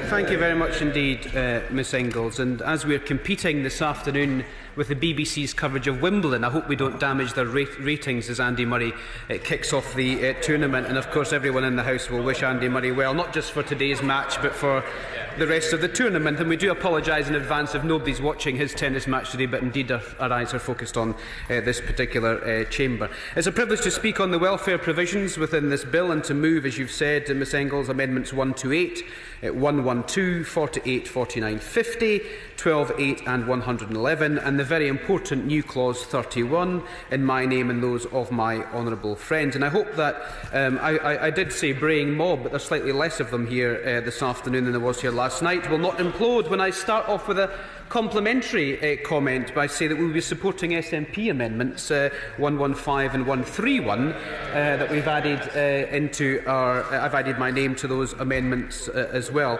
Thank you very much indeed, Ms Inglis. And as we are competing this afternoon with the BBC's coverage of Wimbledon, I hope we don't damage their ratings as Andy Murray kicks off the tournament. And of course everyone in the House will wish Andy Murray well, not just for today's match but for the rest of the tournament. And we do apologise in advance if nobody's watching his tennis match today, but indeed our eyes are focused on this particular chamber. It's a privilege to speak on the welfare provisions within this bill and to move, as you've said, Ms Engels, amendments 1 to 8, 112, 48, 49, 50, 12, 8 and 111, and the very important new clause 31 in my name and those of my honourable friends. And I hope that, I did say braying mob, but there's slightly less of them here this afternoon than there was here last night, will not implode when I start off with a complimentary comment by saying that we will be supporting SNP amendments 115 and 131 that we've added into our. I've added my name to those amendments as well.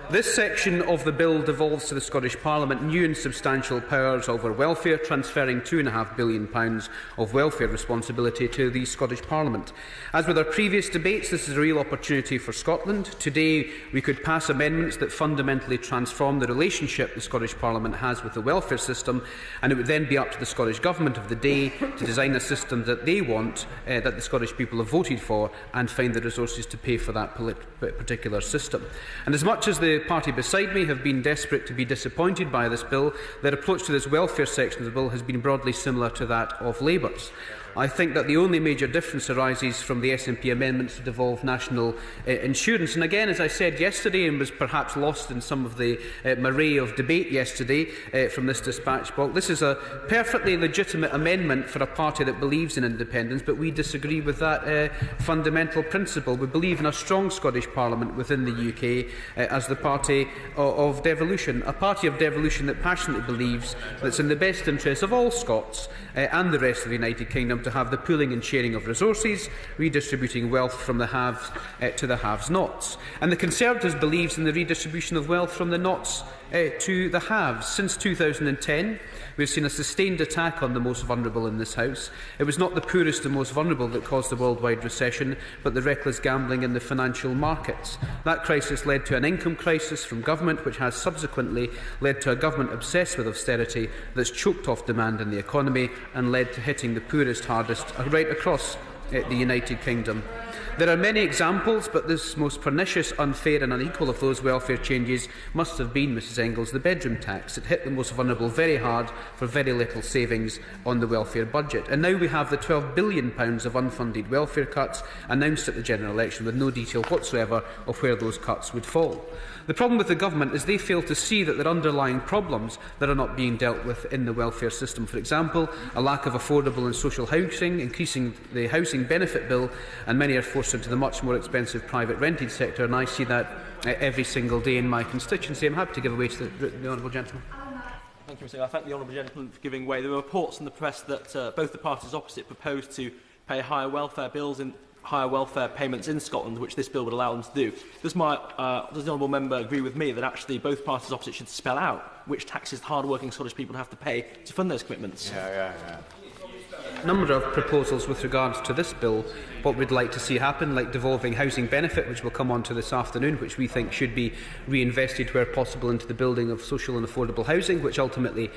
This section of the bill devolves to the Scottish Parliament new and substantial powers over welfare, transferring £2.5 billion of welfare responsibility to the Scottish Parliament. As with our previous debates, this is a real opportunity for Scotland. Today, we could pass amendments that fundamentally transform the relationship the Scottish Parliament has with the welfare system, and it would then be up to the Scottish Government of the day to design a system that they want, that the Scottish people have voted for, and find the resources to pay for that particular system. And as much as the party beside me have been desperate to be disappointed by this bill, their approach to this welfare section of the bill has been broadly similar to that of Labour's. I think that the only major difference arises from the SNP amendments to devolve national insurance. And again, as I said yesterday, and was perhaps lost in some of the melee of debate yesterday from this dispatch box, this is a perfectly legitimate amendment for a party that believes in independence, but we disagree with that fundamental principle. We believe in a strong Scottish Parliament within the UK as the party of devolution, a party of devolution that passionately believes that it's in the best interest of all Scots and the rest of the United Kingdom to have the pooling and sharing of resources, redistributing wealth from the haves to the have-nots. And the Conservatives believes in the redistribution of wealth from the nots to the haves. Since 2010, we have seen a sustained attack on the most vulnerable in this House. It was not the poorest and most vulnerable that caused the worldwide recession, but the reckless gambling in the financial markets. That crisis led to an income crisis from government, which has subsequently led to a government obsessed with austerity that's choked off demand in the economy and led to hitting the poorest hardest right across the United Kingdom. There are many examples, but this most pernicious, unfair and unequal of those welfare changes must have been, Mrs Engels, the bedroom tax. It hit the most vulnerable very hard for very little savings on the welfare budget. And now we have the £12 billion of unfunded welfare cuts announced at the general election with no detail whatsoever of where those cuts would fall. The problem with the government is they fail to see that there are underlying problems that are not being dealt with in the welfare system. For example, a lack of affordable and social housing, increasing the housing benefit bill, and many are forced into the much more expensive private rented sector, and I see that every single day in my constituency. I'm happy to give way to the honourable gentleman. Thank you, Mr. Speaker. I thank the honourable gentleman for giving way. There were reports in the press that both the parties opposite proposed to pay higher welfare bills and higher welfare payments in Scotland, which this bill would allow them to do. Does the honourable member agree with me that actually both parties opposite should spell out which taxes hard-working Scottish people have to pay to fund those commitments? A number of proposals with regards to this bill, what we'd like to see happen, like devolving housing benefit, which we'll come on to this afternoon, which we think should be reinvested where possible into the building of social and affordable housing, which ultimately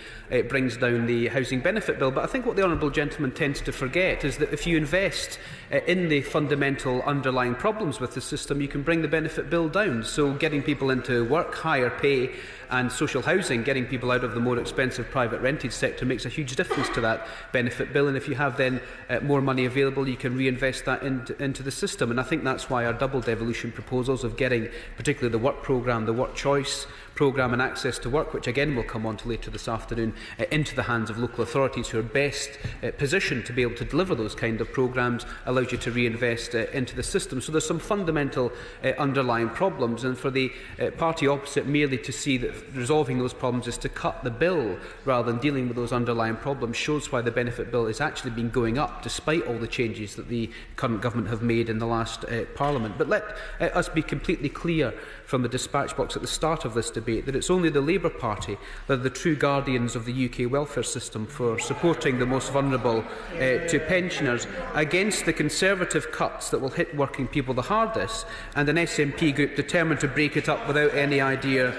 brings down the housing benefit bill. But I think what the honourable gentleman tends to forget is that if you invest in the fundamental underlying problems with the system, you can bring the benefit bill down. So getting people into work, higher pay and social housing, getting people out of the more expensive private rented sector makes a huge difference to that benefit bill. And if you have then more money available, you can reinvest that into the system. And I think that's why our double devolution proposals of getting particularly the work programme, the work choice programme and access to work, which again we'll come on to later this afternoon, into the hands of local authorities who are best positioned to be able to deliver those kind of programmes, allows you to reinvest into the system. So there's some fundamental underlying problems, and for the party opposite merely to see that resolving those problems is to cut the bill rather than dealing with those underlying problems shows why the benefit bill is actually actually been going up, despite all the changes that the current government have made in the last Parliament. But let us be completely clear from the dispatch box at the start of this debate that it's only the Labour Party that are the true guardians of the UK welfare system for supporting the most vulnerable to pensioners against the Conservative cuts that will hit working people the hardest, and an SNP group determined to break it up without any idea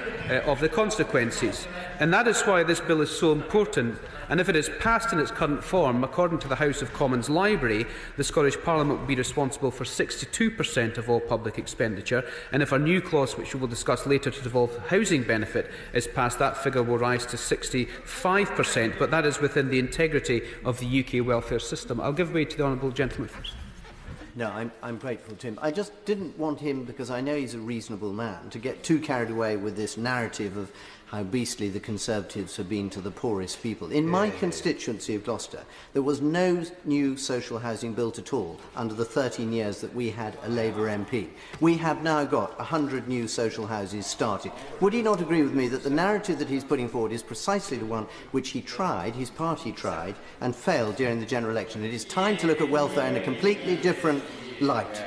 of the consequences. And that is why this bill is so important. And if it is passed in its current form, according to the House of Commons Library, the Scottish Parliament will be responsible for 62% of all public expenditure, and if a new clause, which we will discuss later, to devolve housing benefit is passed, that figure will rise to 65%, but that is within the integrity of the UK welfare system. I'll give way to the honourable gentleman first. No, I'm grateful to him. I just didn't want him, because I know he's a reasonable man, to get too carried away with this narrative of how beastly the Conservatives have been to the poorest people. In my constituency of Gloucester, there was no new social housing built at all under the 13 years that we had a Labour MP. We have now got 100 new social houses started. Would he not agree with me that the narrative that he's putting forward is precisely the one which he tried, his party tried, and failed during the general election? It is time to look at welfare in a completely different light.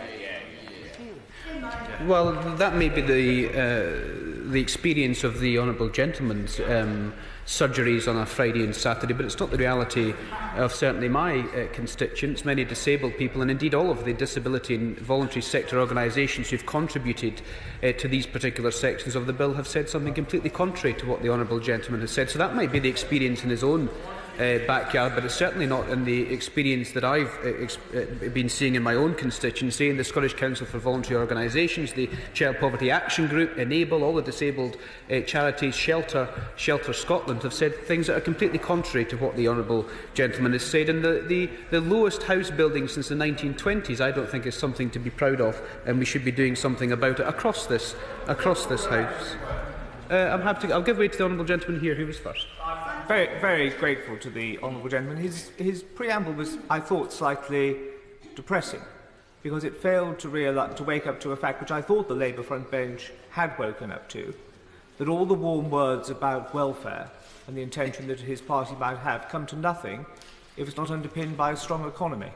Well, that may be the experience of the honourable gentleman's surgeries on a Friday and Saturday, but it's not the reality of certainly my constituents. Many disabled people, and indeed all of the disability and voluntary sector organisations who've contributed to these particular sections of the bill, have said something completely contrary to what the honourable gentleman has said. So that might be the experience in his own backyard, but it's certainly not in the experience that I've been seeing in my own constituency. In the Scottish Council for Voluntary Organisations, the Child Poverty Action Group, Enable, all the disabled charities, Shelter Scotland, have said things that are completely contrary to what the honourable gentleman has said. And the lowest house building since the 1920s, I don't think, is something to be proud of, and we should be doing something about it across this House. I'll give way to the honourable gentleman here, who was first. Very, very grateful to the honourable gentleman. His preamble was, I thought, slightly depressing, because it failed to wake up to a fact which I thought the Labour front bench had woken up to, that all the warm words about welfare and the intention that his party might have come to nothing if it's not underpinned by a strong economy.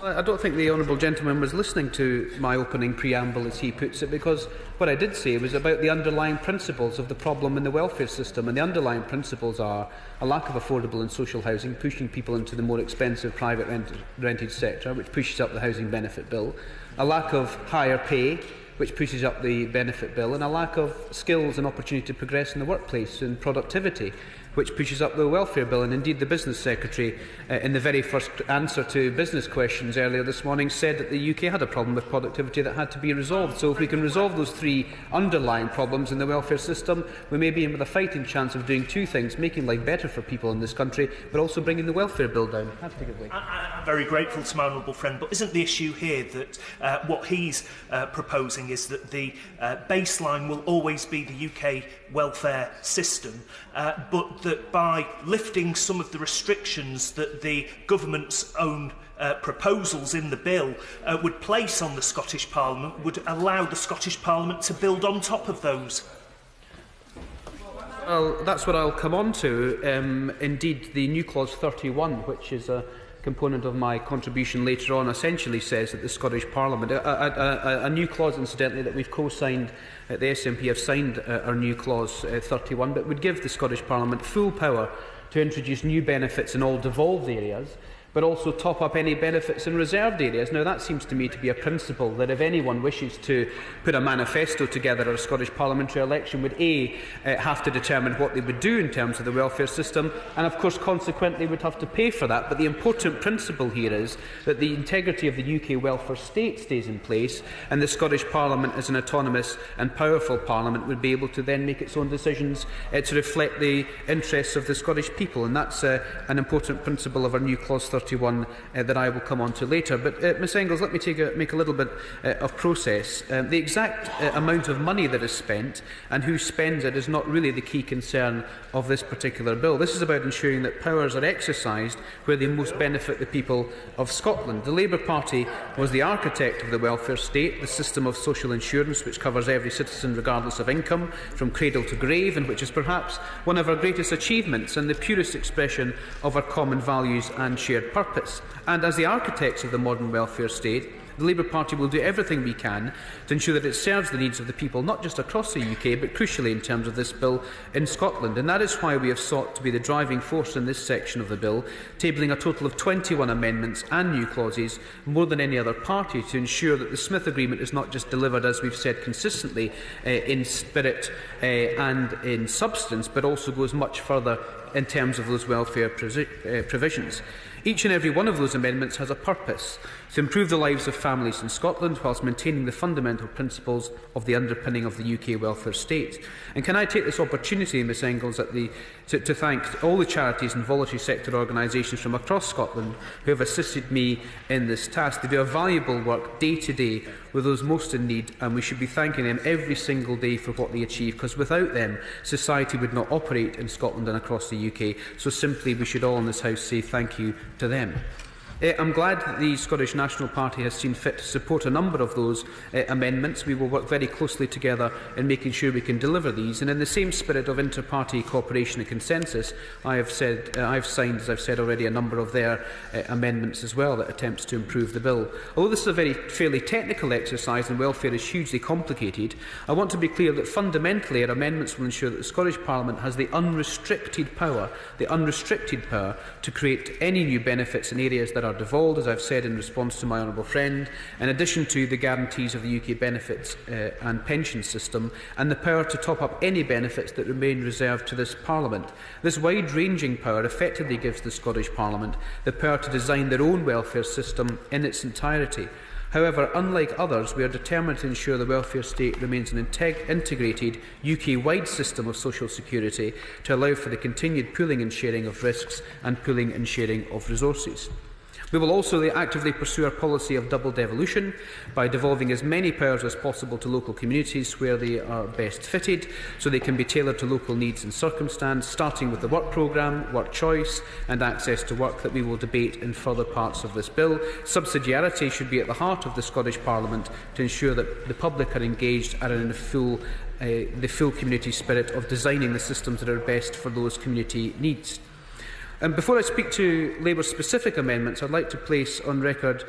I don't think the honourable gentleman was listening to my opening preamble, as he puts it, because what I did say was about the underlying principles of the problem in the welfare system, and the underlying principles are a lack of affordable and social housing, pushing people into the more expensive private rented sector, which pushes up the housing benefit bill, a lack of higher pay, which pushes up the benefit bill, and a lack of skills and opportunity to progress in the workplace and productivity, which pushes up the welfare bill. And indeed the Business Secretary, in the very first answer to business questions earlier this morning, said that the UK had a problem with productivity that had to be resolved. So if we can resolve those three underlying problems in the welfare system, we may be in with a fighting chance of doing two things: making life better for people in this country, but also bringing the welfare bill down. I'm very grateful to my honourable friend, but isn't the issue here that what he's proposing is that the baseline will always be the UK welfare system, but that by lifting some of the restrictions that the government's own proposals in the bill would place on the Scottish Parliament would allow the Scottish Parliament to build on top of those? Well, that's what I'll come on to. Indeed, the new clause 31, which is a component of my contribution later on, essentially says that the Scottish Parliament, a new clause incidentally that we've co-signed, the SNP have signed our new clause 31, but would give the Scottish Parliament full power to introduce new benefits in all devolved areas, but also top up any benefits in reserved areas. Now, that seems to me to be a principle that if anyone wishes to put a manifesto together at a Scottish parliamentary election, would have to determine what they would do in terms of the welfare system, and of course consequently would have to pay for that. But the important principle here is that the integrity of the UK welfare state stays in place, and the Scottish Parliament, as an autonomous and powerful parliament, would be able to then make its own decisions to reflect the interests of the Scottish people, and that's an important principle of our new clause 31. 31 that I will come on to later. But Ms Engels, let me make a little bit of process. The exact amount of money that is spent and who spends it is not really the key concern of this particular bill. This is about ensuring that powers are exercised where they most benefit the people of Scotland. The Labour Party was the architect of the welfare state, the system of social insurance which covers every citizen regardless of income, from cradle to grave, and which is perhaps one of our greatest achievements and the purest expression of our common values and shared purpose. And as the architects of the modern welfare state, the Labour Party will do everything we can to ensure that it serves the needs of the people, not just across the UK, but crucially in terms of this bill in Scotland. And that is why we have sought to be the driving force in this section of the bill, tabling a total of 21 amendments and new clauses, more than any other party, to ensure that the Smith Agreement is not just delivered, as we've said consistently, in spirit and in substance, but also goes much further in terms of those welfare provisions. Each and every one of those amendments has a purpose: to improve the lives of families in Scotland whilst maintaining the fundamental principles of the underpinning of the UK welfare state. And can I take this opportunity, Ms Engels, to thank all the charities and voluntary sector organisations from across Scotland who have assisted me in this task. They do a valuable work day to day with those most in need, and we should be thanking them every single day for what they achieve, because without them, society would not operate in Scotland and across the UK. So simply, we should all in this House say thank you to them. I'm glad that the Scottish National Party has seen fit to support a number of those amendments. We will work very closely together in making sure we can deliver these. And in the same spirit of inter-party cooperation and consensus, I have signed, as I've said already, a number of their amendments as well that attempts to improve the bill. Although this is a fairly technical exercise and welfare is hugely complicated, I want to be clear that fundamentally our amendments will ensure that the Scottish Parliament has the unrestricted power to create any new benefits in areas that are devolved, as I've said in response to my honourable friend, in addition to the guarantees of the UK benefits and pension system, and the power to top up any benefits that remain reserved to this Parliament. This wide-ranging power effectively gives the Scottish Parliament the power to design their own welfare system in its entirety. However, unlike others, we are determined to ensure the welfare state remains an integrated UK-wide system of social security to allow for the continued pooling and sharing of risks and pooling and sharing of resources. We will also actively pursue our policy of double devolution by devolving as many powers as possible to local communities where they are best fitted, so they can be tailored to local needs and circumstance, starting with the work programme, work choice and access to work that we will debate in further parts of this bill. Subsidiarity should be at the heart of the Scottish Parliament to ensure that the public are engaged and in the full community spirit of designing the systems that are best for those community needs. Before I speak to Labour-specific amendments, I'd like to place on record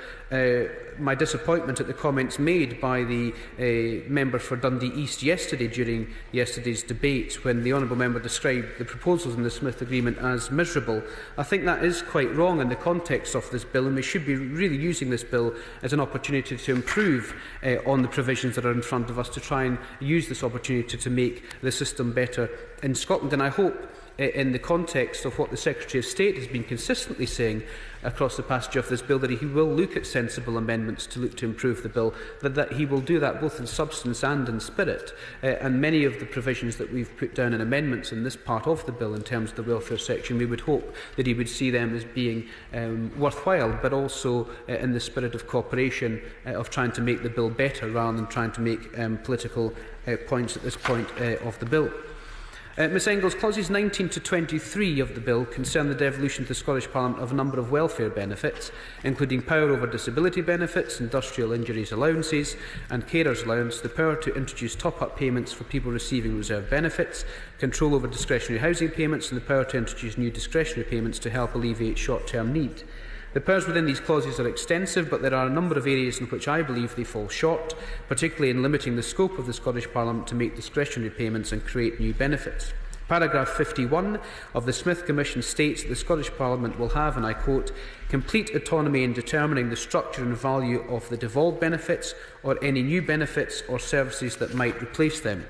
my disappointment at the comments made by the member for Dundee East yesterday during yesterday's debate, when the honourable member described the proposals in the Smith Agreement as miserable. I think that is quite wrong in the context of this bill, and we should be really using this bill as an opportunity to improve on the provisions that are in front of us, to try and use this opportunity to make the system better in Scotland. And I hope, in the context of what the Secretary of State has been consistently saying across the passage of this bill, that he will look at sensible amendments to look to improve the bill, that he will do that both in substance and in spirit. And many of the provisions that we've put down in amendments in this part of the bill in terms of the welfare section, we would hope that he would see them as being worthwhile, but also in the spirit of cooperation, of trying to make the bill better rather than trying to make political points at this point of the bill. Ms Engels, clauses 19 to 23 of the bill concern the devolution to the Scottish Parliament of a number of welfare benefits, including power over disability benefits, industrial injuries allowances and carers allowance, the power to introduce top-up payments for people receiving reserved benefits, control over discretionary housing payments, and the power to introduce new discretionary payments to help alleviate short-term need. The powers within these clauses are extensive, but there are a number of areas in which I believe they fall short, particularly in limiting the scope of the Scottish Parliament to make discretionary payments and create new benefits. Paragraph 51 of the Smith Commission states that the Scottish Parliament will have, and I quote, complete autonomy in determining the structure and value of the devolved benefits or any new benefits or services that might replace them.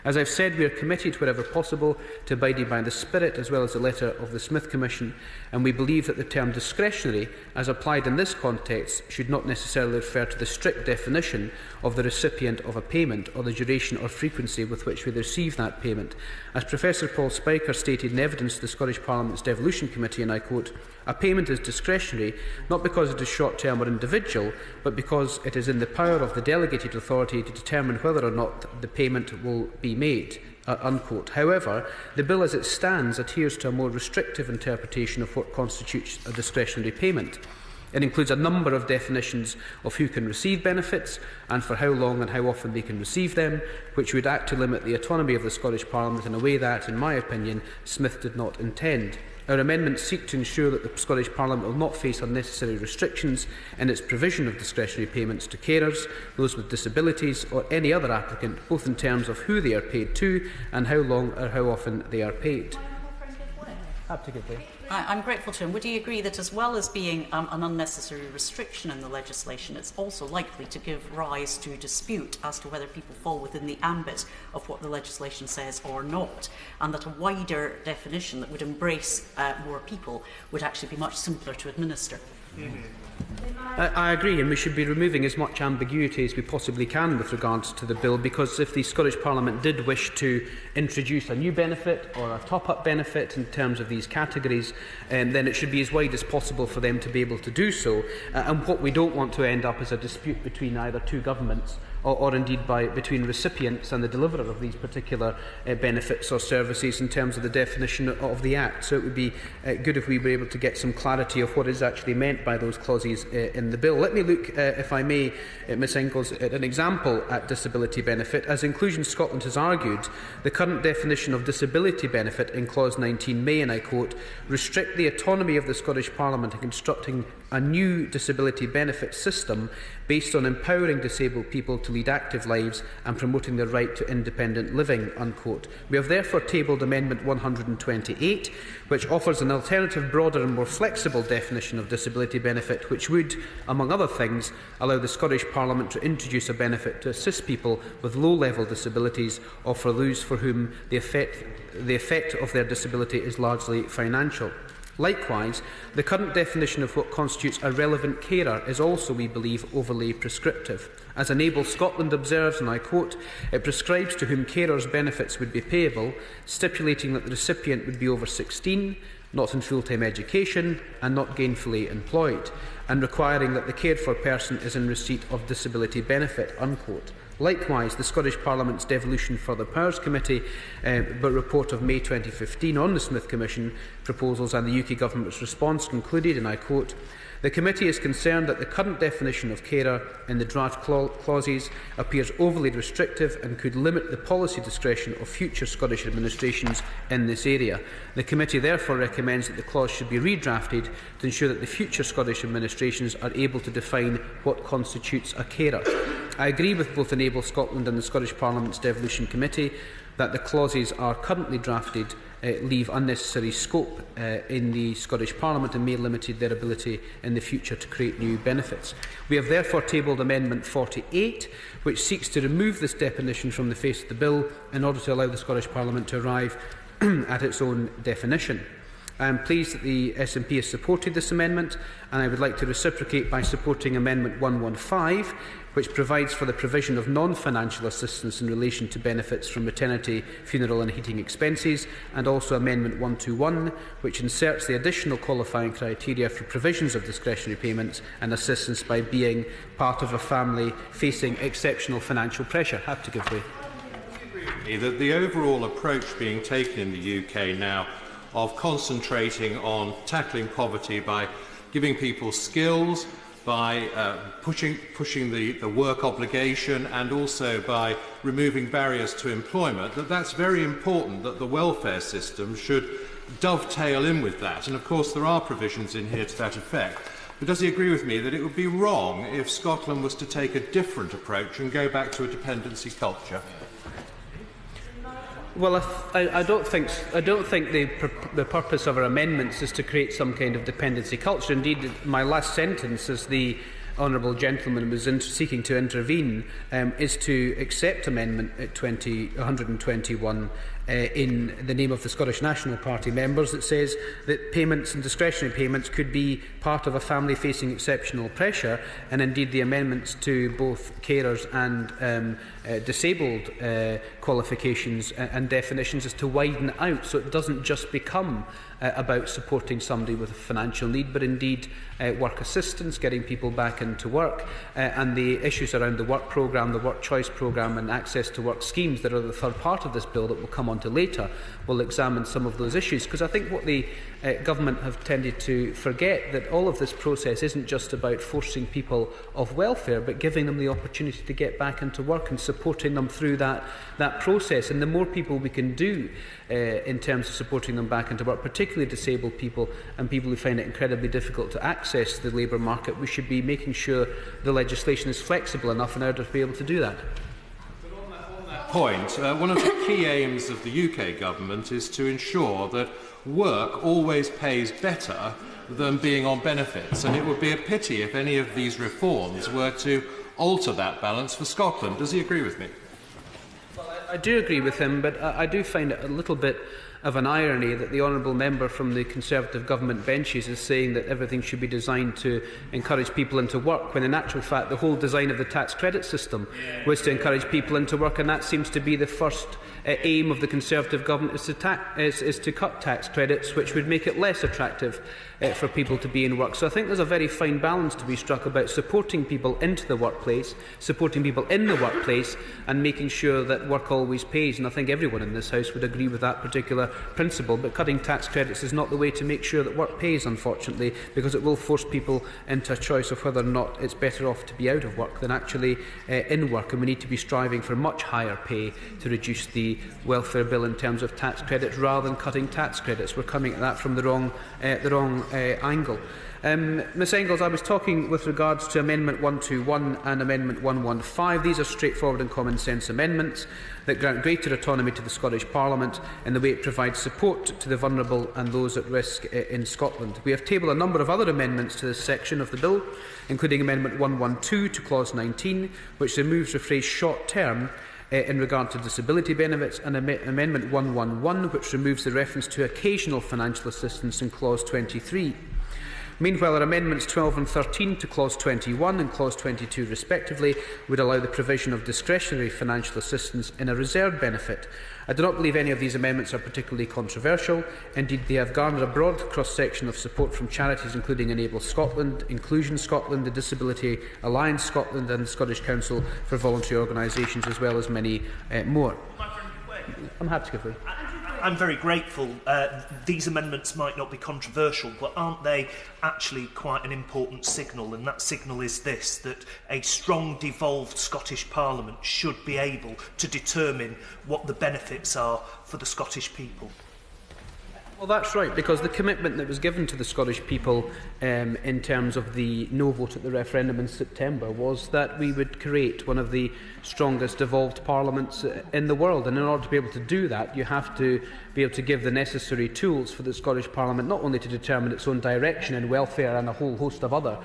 As I've said, we are committed, wherever possible, to abiding by the spirit as well as the letter of the Smith Commission, and we believe that the term discretionary, as applied in this context, should not necessarily refer to the strict definition of the recipient of a payment or the duration or frequency with which we receive that payment. As Professor Paul Spiker stated in evidence to the Scottish Parliament's Devolution Committee, and I quote, "A payment is discretionary not because it is short-term or individual, but because it is in the power of the delegated authority to determine whether or not the payment will be made." Unquote. However, the bill as it stands adheres to a more restrictive interpretation of what constitutes a discretionary payment. It includes a number of definitions of who can receive benefits and for how long and how often they can receive them, which would act to limit the autonomy of the Scottish Parliament in a way that, in my opinion, Smith did not intend. Our amendments seek to ensure that the Scottish Parliament will not face unnecessary restrictions in its provision of discretionary payments to carers, those with disabilities or any other applicant, both in terms of who they are paid to and how long or how often they are paid. I'm grateful to him. Would he agree that as well as being an unnecessary restriction in the legislation, it's also likely to give rise to dispute as to whether people fall within the ambit of what the legislation says or not, and that a wider definition that would embrace more people would actually be much simpler to administer? I agree, and we should be removing as much ambiguity as we possibly can with regards to the bill, because if the Scottish Parliament did wish to introduce a new benefit or a top-up benefit in terms of these categories, then it should be as wide as possible for them to be able to do so. And what we don't want to end up is a dispute between either two governments or indeed between recipients and the deliverer of these particular benefits or services in terms of the definition of the Act. So it would be good if we were able to get some clarity of what is actually meant by those clauses in the bill. Let me look, if I may, Ms Ingalls, at an example at disability benefit. As Inclusion Scotland has argued, the current definition of disability benefit in Clause 19 may, and I quote, restrict the autonomy of the Scottish Parliament in constructing a new disability benefit system based on empowering disabled people to lead active lives and promoting their right to independent living, unquote. We have therefore tabled Amendment 128, which offers an alternative, broader and more flexible definition of disability benefit, which would, among other things, allow the Scottish Parliament to introduce a benefit to assist people with low-level disabilities or for those for whom the effect of their disability is largely financial. Likewise, the current definition of what constitutes a relevant carer is also, we believe, overly prescriptive. As Enable Scotland observes, and I quote, it prescribes to whom carers' benefits would be payable, stipulating that the recipient would be over 16, not in full-time education and not gainfully employed, and requiring that the cared-for person is in receipt of disability benefit, unquote. Likewise, the Scottish Parliament's Devolution Further Powers Committee report of May 2015 on the Smith Commission proposals and the UK Government's response concluded, and I quote, the committee is concerned that the current definition of carer in the draft clauses appears overly restrictive and could limit the policy discretion of future Scottish administrations in this area. The committee therefore recommends that the clause should be redrafted to ensure that the future Scottish administrations are able to define what constitutes a carer. I agree with both Enable Scotland and the Scottish Parliament's Devolution Committee that the clauses are currently drafted leave unnecessary scope in the Scottish Parliament and may limit their ability in the future to create new benefits. We have therefore tabled Amendment 48, which seeks to remove this definition from the face of the bill in order to allow the Scottish Parliament to arrive at its own definition. I am pleased that the SNP has supported this amendment, and I would like to reciprocate by supporting Amendment 115, which provides for the provision of non-financial assistance in relation to benefits from maternity, funeral and heating expenses, and also Amendment 121, which inserts the additional qualifying criteria for provisions of discretionary payments and assistance by being part of a family facing exceptional financial pressure. Have to give way. That the overall approach being taken in the UK now of concentrating on tackling poverty by giving people skills, by pushing the work obligation, and also by removing barriers to employment, that's very important, that the welfare system should dovetail in with that. And of course there are provisions in here to that effect. But does he agree with me that it would be wrong if Scotland was to take a different approach and go back to a dependency culture? Well, I don't think the purpose of our amendments is to create some kind of dependency culture. Indeed, my last sentence is the honourable gentleman was seeking to intervene is to accept Amendment 121 in the name of the Scottish National Party members that says that payments and discretionary payments could be part of a family facing exceptional pressure, and indeed the amendments to both carers and disabled qualifications and definitions is to widen out so it doesn't just become about supporting somebody with a financial need, but indeed work assistance, getting people back into work, and the issues around the work programme, the work choice programme and access to work schemes that are the third part of this bill that we'll come on to later will examine some of those issues. Because I think what the government have tended to forget that all of this process isn't just about forcing people off welfare, but giving them the opportunity to get back into work and supporting them through that process. And the more people we can do in terms of supporting them back into work, particularly disabled people and people who find it incredibly difficult to access the labour market, we should be making sure the legislation is flexible enough in order to be able to do that. Point, one of the key aims of the UK government is to ensure that work always pays better than being on benefits, and it would be a pity if any of these reforms were to alter that balance for Scotland. Does he agree with me? Well, I do agree with him, but I do find it a little bit of an irony that the honourable member from the Conservative government benches is saying that everything should be designed to encourage people into work, when in actual fact the whole design of the tax credit system was to encourage people into work, and that seems to be the first aim of the Conservative government is to cut tax credits, which would make it less attractive for people to be in work. So I think there's a very fine balance to be struck about supporting people into the workplace, supporting people in the workplace, and making sure that work always pays. And I think everyone in this House would agree with that particular principle. But cutting tax credits is not the way to make sure that work pays, unfortunately, because it will force people into a choice of whether or not it's better off to be out of work than actually in work. And we need to be striving for much higher pay to reduce the welfare bill in terms of tax credits rather than cutting tax credits. We're coming at that from the wrong angle. Ms Engels, I was talking with regards to Amendment 121 and Amendment 115. These are straightforward and common sense amendments that grant greater autonomy to the Scottish Parliament in the way it provides support to the vulnerable and those at risk in Scotland. We have tabled a number of other amendments to this section of the bill, including Amendment 112 to Clause 19, which removes the phrase short term in regard to disability benefits, and Amendment 111, which removes the reference to occasional financial assistance in Clause 23. Meanwhile, our Amendments 12 and 13 to Clause 21 and Clause 22 respectively would allow the provision of discretionary financial assistance in a reserved benefit. I do not believe any of these amendments are particularly controversial. Indeed, they have garnered a broad cross-section of support from charities including Enable Scotland, Inclusion Scotland, the Disability Alliance Scotland and the Scottish Council for Voluntary Organisations, as well as many more. I'm happy to give way. I'm very grateful. These amendments might not be controversial, but aren't they actually quite an important signal? And that signal is this, that a strong, devolved Scottish Parliament should be able to determine what the benefits are for the Scottish people. Well, that's right, because the commitment that was given to the Scottish people in terms of the no vote at the referendum in September was that we would create one of the strongest devolved parliaments in the world. And in order to be able to do that, you have to be able to give the necessary tools for the Scottish Parliament not only to determine its own direction in welfare and a whole host of other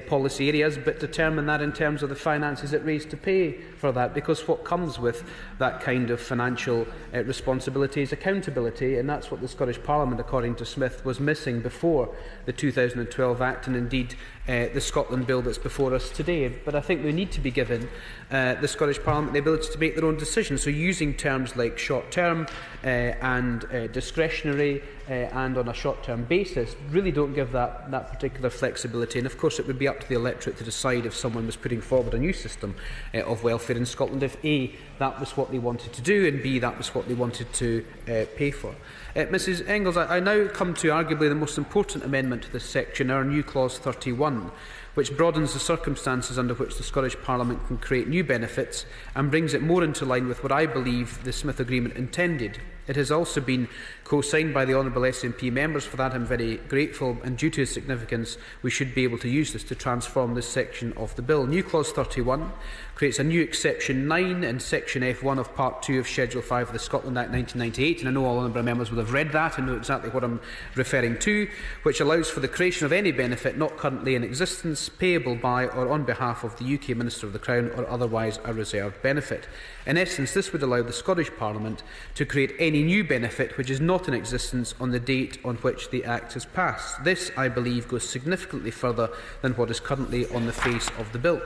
policy areas, but determine that in terms of the finances it raised to pay for that. Because what comes with that kind of financial responsibility is accountability, and that's what the Scottish Parliament, according to Smith, was missing before the 2012 Act and indeed the Scotland Bill that's before us today. But I think we need to be given the Scottish Parliament the ability to make their own decisions. So using terms like short-term and discretionary and on a short-term basis really don't give that particular flexibility. And of course it would be up to the electorate to decide if someone was putting forward a new system of welfare in Scotland, if A, that was what they wanted to do, and B, that was what they wanted to pay for. Mrs Engels, I now come to arguably the most important amendment to this section, our new Clause 31, which broadens the circumstances under which the Scottish Parliament can create new benefits and brings it more into line with what I believe the Smith Agreement intended. It has also been co-signed by the Honourable SNP members. For that I'm very grateful, and due to its significance we should be able to use this to transform this section of the bill. New Clause 31 creates a new exception 9 in section F1 of Part 2 of Schedule 5 of the Scotland Act 1998, and I know all honourable members will have read that and know exactly what I'm referring to, which allows for the creation of any benefit not currently in existence, payable by or on behalf of the UK Minister of the Crown or otherwise a reserved benefit. In essence, this would allow the Scottish Parliament to create any new benefit which is not in existence on the date on which the Act is passed. This, I believe, goes significantly further than what is currently on the face of the bill.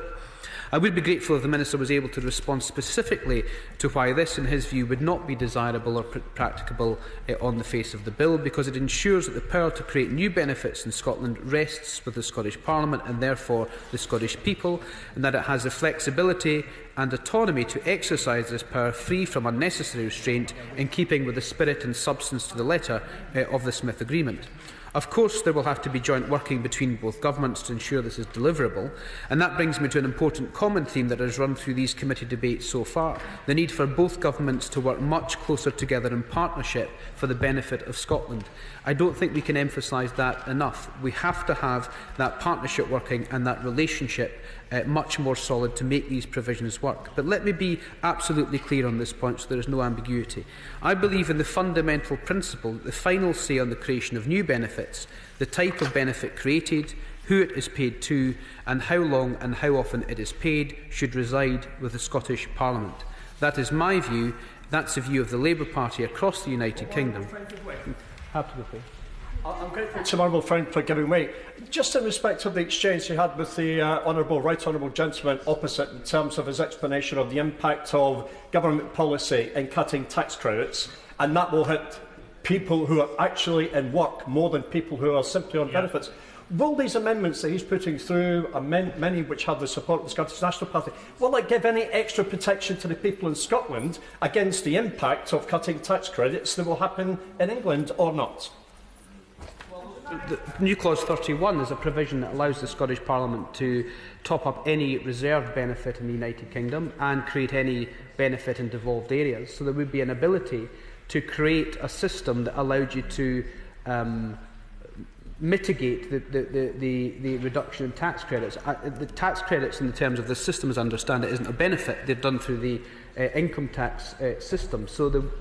I would be grateful if the Minister was able to respond specifically to why this, in his view, would not be desirable or practicable on the face of the bill, because it ensures that the power to create new benefits in Scotland rests with the Scottish Parliament and therefore the Scottish people, and that it has the flexibility and autonomy to exercise this power free from unnecessary restraint, in keeping with the spirit and substance to the letter of the Smith Agreement. Of course, there will have to be joint working between both governments to ensure this is deliverable, and that brings me to an important common theme that has run through these committee debates so far: the need for both governments to work much closer together in partnership for the benefit of Scotland. I don't think we can emphasise that enough. We have to have that partnership working and that relationship much more solid to make these provisions work. But let me be absolutely clear on this point so there is no ambiguity. I believe in the fundamental principle that the final say on the creation of new benefits, the type of benefit created, who it is paid to, and how long and how often it is paid, should reside with the Scottish Parliament. That is my view. That's the view of the Labour Party across the United Kingdom. Absolutely. I'm grateful to my honourable friend for giving way. Just in respect of the exchange he had with the right honourable gentleman opposite, in terms of his explanation of the impact of government policy in cutting tax credits, and that will hit people who are actually in work more than people who are simply on benefits. Will these amendments that he's putting through, many which have the support of the Scottish National Party, will it give any extra protection to the people in Scotland against the impact of cutting tax credits that will happen in England or not? The new clause 31 is a provision that allows the Scottish Parliament to top up any reserved benefit in the United Kingdom and create any benefit in devolved areas. So there would be an ability to create a system that allowed you to mitigate the reduction in tax credits. The tax credits, in the terms of the system as I understand it, isn't a benefit. They're done through the income tax system. So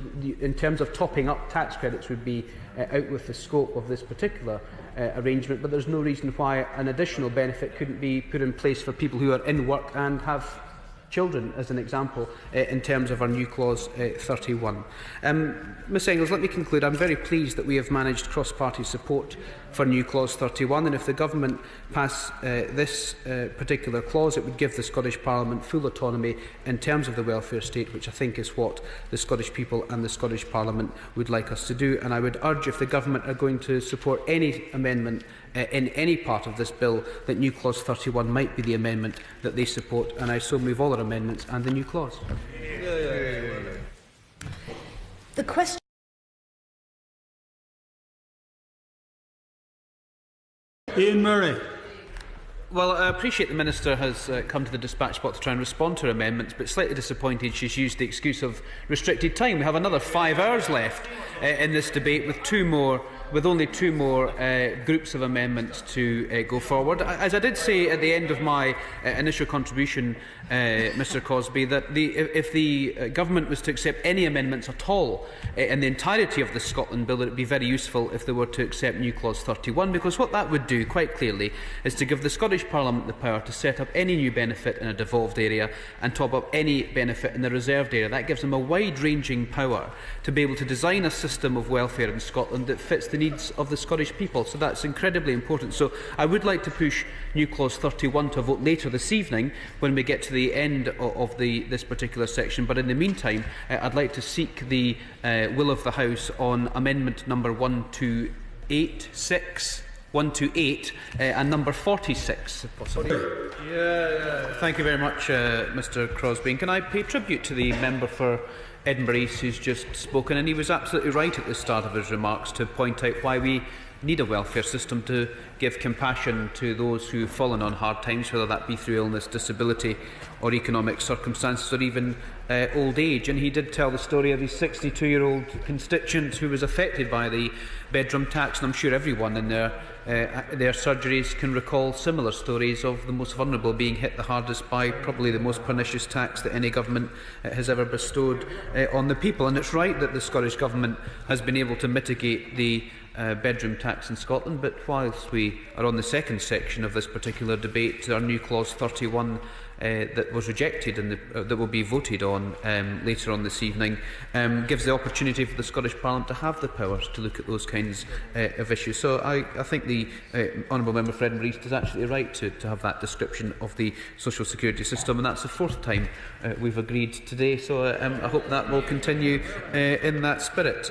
in terms of topping up tax credits would be out with the scope of this particular arrangement, but there's no reason why an additional benefit couldn't be put in place for people who are in work and have children, as an example, in terms of our new clause 31. Ms Engels, let me conclude. I'm very pleased that we have managed cross-party support for new clause 31, and if the government pass this particular clause, it would give the Scottish Parliament full autonomy in terms of the welfare state, which I think is what the Scottish people and the Scottish Parliament would like us to do. And I would urge, if the government are going to support any amendment in any part of this bill, that new clause 31 might be the amendment that they support, and I so move all our amendments and the new clause. The question. Ian Murray. Well, I appreciate the Minister has come to the dispatch box to try and respond to her amendments, but slightly disappointed she's used the excuse of restricted time. We have another 5 hours left in this debate with only two more groups of amendments to go forward. As I did say at the end of my initial contribution, Mr Cosby, that if the government was to accept any amendments at all in the entirety of the Scotland Bill, it would be very useful if they were to accept new clause 31, because what that would do, quite clearly, is to give the Scottish Parliament the power to set up any new benefit in a devolved area and top up any benefit in the reserved area. That gives them a wide-ranging power to be able to design a system of welfare in Scotland that fits the needs of the Scottish people. So that's incredibly important. So I would like to push new clause 31 to a vote later this evening when we get to the end of this particular section. But in the meantime, I'd like to seek the will of the House on amendment number 128 and number 46, if possible. Thank you very much, Mr Crosbie. And can I pay tribute to the member for Edinburgh East who's just spoken, and he was absolutely right at the start of his remarks to point out why we need a welfare system to give compassion to those who have fallen on hard times, whether that be through illness, disability or economic circumstances, or even old age, and he did tell the story of his 62-year-old constituent who was affected by the bedroom tax, and I'm sure everyone in their surgeries can recall similar stories of the most vulnerable being hit the hardest by probably the most pernicious tax that any government has ever bestowed on the people. And it's right that the Scottish Government has been able to mitigate the bedroom tax in Scotland, but whilst we are on the second section of this particular debate, our new clause 31 that was rejected and that will be voted on later on this evening gives the opportunity for the Scottish Parliament to have the powers to look at those kinds of issues. So I think the Honourable Member for Edinburgh East is actually right to have that description of the social security system, and that's the fourth time we've agreed today, so I hope that will continue in that spirit.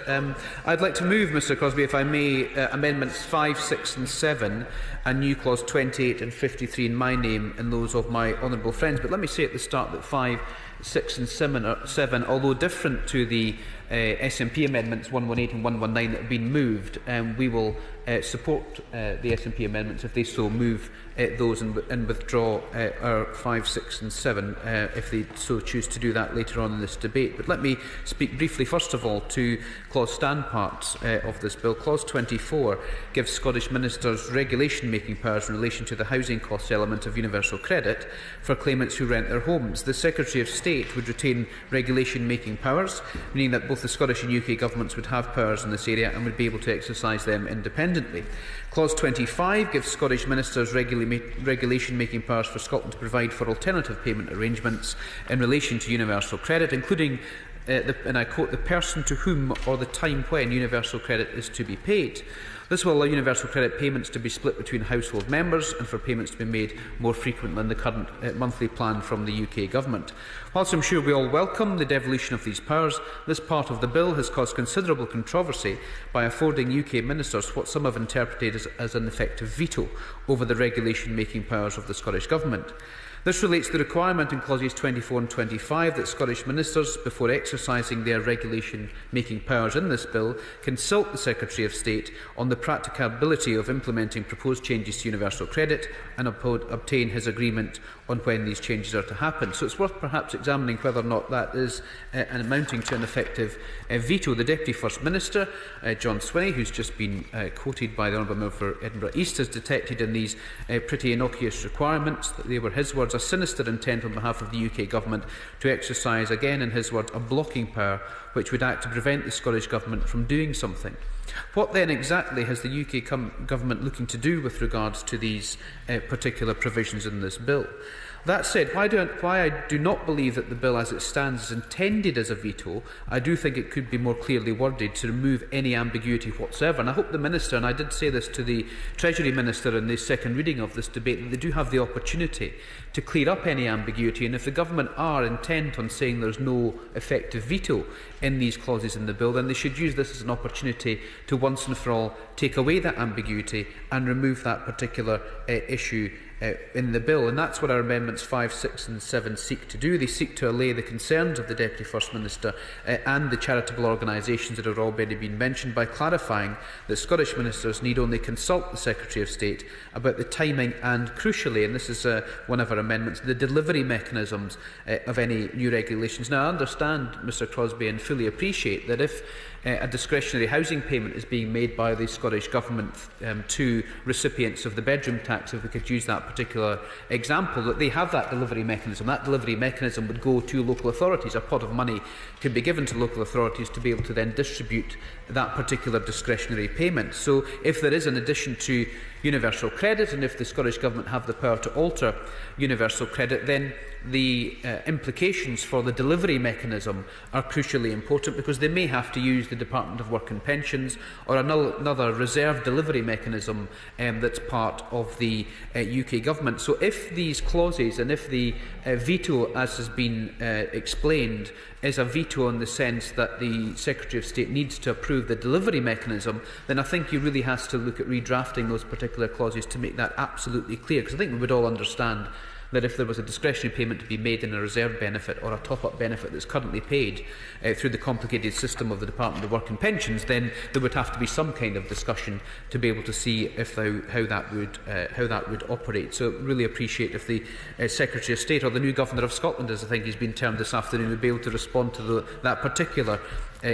I'd like to move, Mr Crosbie, if I may, amendments 5, 6 and 7 and new clause 28 and 53 in my name and those of my honourable friends. But let me say at the start that 5, 6 and 7, although different to the SNP amendments 118 and 119 that have been moved, we will support the SNP amendments if they so move those and withdraw our 5, 6 and 7 if they so choose to do that later on in this debate. But let me speak briefly first of all to clause stand parts of this bill. Clause 24 gives Scottish ministers regulation-making powers in relation to the housing cost element of universal credit for claimants who rent their homes. The Secretary of State would retain regulation-making powers, meaning that both the Scottish and UK governments would have powers in this area and would be able to exercise them independently. Clause 25 gives Scottish ministers regulation-making powers for Scotland to provide for alternative payment arrangements in relation to universal credit, including, and I quote, the person to whom or the time when universal credit is to be paid. This will allow universal credit payments to be split between household members and for payments to be made more frequent than the current monthly plan from the UK Government. Whilst I'm sure we all welcome the devolution of these powers, this part of the bill has caused considerable controversy by affording UK ministers what some have interpreted as an effective veto over the regulation-making powers of the Scottish Government. This relates to the requirement in clauses 24 and 25 that Scottish ministers, before exercising their regulation-making powers in this bill, consult the Secretary of State on the practicability of implementing proposed changes to universal credit and obtain his agreement on when these changes are to happen. So it's worth perhaps examining whether or not that is amounting to an effective veto. The Deputy First Minister, John Swinney, who's just been quoted by the Honourable Member for Edinburgh East, has detected in these pretty innocuous requirements that they were his words a sinister intent on behalf of the UK Government to exercise, again in his words, a blocking power which would act to prevent the Scottish Government from doing something. What then exactly has the UK Government looking to do with regards to these particular provisions in this bill? That said, why I do not believe that the bill as it stands is intended as a veto, I do think it could be more clearly worded to remove any ambiguity whatsoever. And I hope the Minister, and I did say this to the Treasury Minister in the second reading of this debate, that they do have the opportunity to clear up any ambiguity. And if the Government are intent on saying there's no effective veto in these clauses in the bill, then they should use this as an opportunity to once and for all take away that ambiguity and remove that particular issue in the bill. And that's what our amendments 5, 6 and 7 seek to do. They seek to allay the concerns of the Deputy First Minister and the charitable organisations that have already been mentioned by clarifying that Scottish ministers need only consult the Secretary of State about the timing and, crucially, and this is one of our amendments, the delivery mechanisms of any new regulations. Now, I understand, Mr Crosbie, and fully appreciate that if a discretionary housing payment is being made by the Scottish Government to recipients of the bedroom tax, if we could use that particular example, that they have that delivery mechanism. That delivery mechanism would go to local authorities. A pot of money could be given to local authorities to be able to then distribute that particular discretionary payment. So if there is an addition to universal credit, and if the Scottish Government have the power to alter universal credit, then the implications for the delivery mechanism are crucially important, because they may have to use the Department of Work and Pensions or another reserve delivery mechanism that's part of the UK Government. So if these clauses, and if the veto, as has been explained, is a veto in the sense that the Secretary of State needs to approve the delivery mechanism, then I think he really has to look at redrafting those particular clauses to make that absolutely clear, because I think we would all understand that if there was a discretionary payment to be made in a reserve benefit or a top-up benefit that's currently paid through the complicated system of the Department of Work and Pensions, then there would have to be some kind of discussion to be able to see if how that would operate. So really appreciate if the Secretary of State, or the new Governor of Scotland, as I think he's been termed this afternoon, would be able to respond to that particular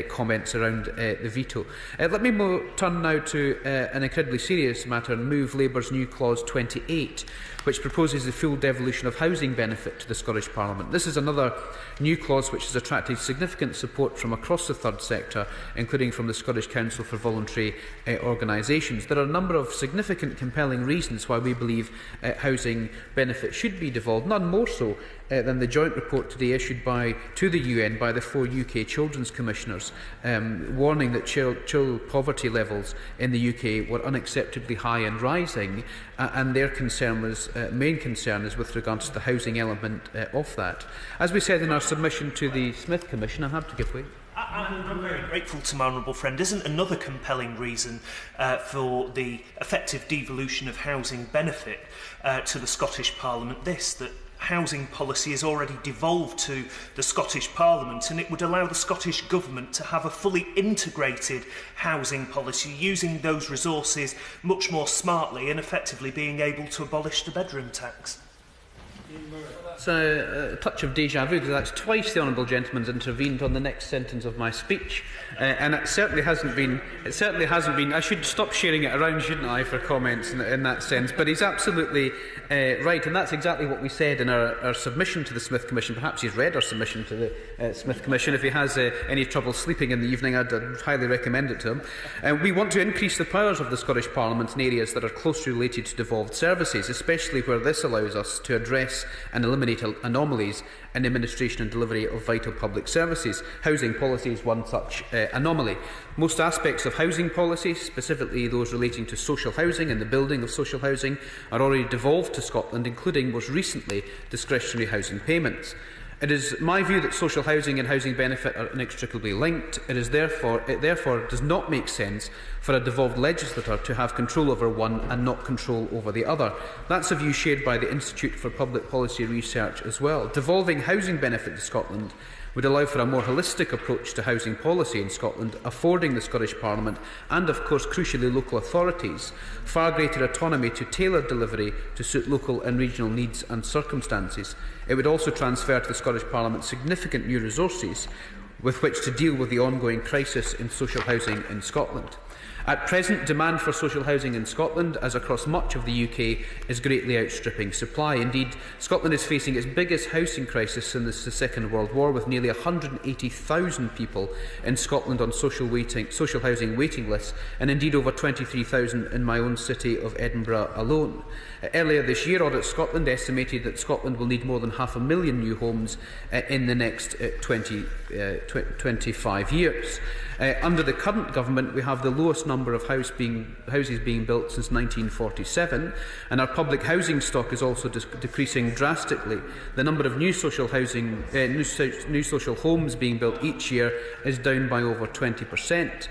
comments around the veto. Let me turn now to an incredibly serious matter and move Labour's new clause 28, which proposes the full devolution of housing benefit to the Scottish Parliament. This is another new clause which has attracted significant support from across the third sector, including from the Scottish Council for Voluntary Organisations. There are a number of significant compelling reasons why we believe housing benefit should be devolved, none more so than the joint report today issued to the UN by the 4 UK Children's Commissioners, warning that child poverty levels in the UK were unacceptably high and rising, and their main concern is with regards to the housing element of that. As we said in our submission to the Smith Commission, I have to give way. I'm very grateful to my honourable friend. Isn't another compelling reason for the effective devolution of housing benefit to the Scottish Parliament that housing policy is already devolved to the Scottish Parliament, and it would allow the Scottish Government to have a fully integrated housing policy, using those resources much more smartly and effectively being able to abolish the bedroom tax? It's a touch of déjà vu, because that's twice the honourable gentleman's intervened on the next sentence of my speech, and it certainly hasn't been. I should stop sharing it around, shouldn't I, for comments in that sense? But he's absolutely right, and that's exactly what we said in our submission to the Smith Commission. Perhaps he's read our submission to the Smith Commission. If he has any trouble sleeping in the evening, I'd highly recommend it to him. We want to increase the powers of the Scottish Parliament in areas that are closely related to devolved services, especially where this allows us to address and eliminate anomalies in the administration and delivery of vital public services. Housing policy is one such anomaly. Most aspects of housing policy, specifically those relating to social housing and the building of social housing, are already devolved to Scotland, including, most recently, discretionary housing payments. It is my view that social housing and housing benefit are inextricably linked. It therefore does not make sense for a devolved legislator to have control over one and not control over the other. That's a view shared by the Institute for Public Policy Research as well. Devolving housing benefit to Scotland would allow for a more holistic approach to housing policy in Scotland, affording the Scottish Parliament and, of course, crucially local authorities far greater autonomy to tailor delivery to suit local and regional needs and circumstances. It would also transfer to the Scottish Parliament significant new resources with which to deal with the ongoing crisis in social housing in Scotland. At present, demand for social housing in Scotland, as across much of the UK, is greatly outstripping supply. Indeed, Scotland is facing its biggest housing crisis since the Second World War, with nearly 180,000 people in Scotland on social housing waiting lists, and indeed over 23,000 in my own city of Edinburgh alone. Earlier this year, Audit Scotland estimated that Scotland will need more than 500,000 new homes in the next 25 years. Under the current government, we have the lowest number of houses being built since 1947, and our public housing stock is also decreasing drastically. The number of new social homes being built each year is down by over 20%.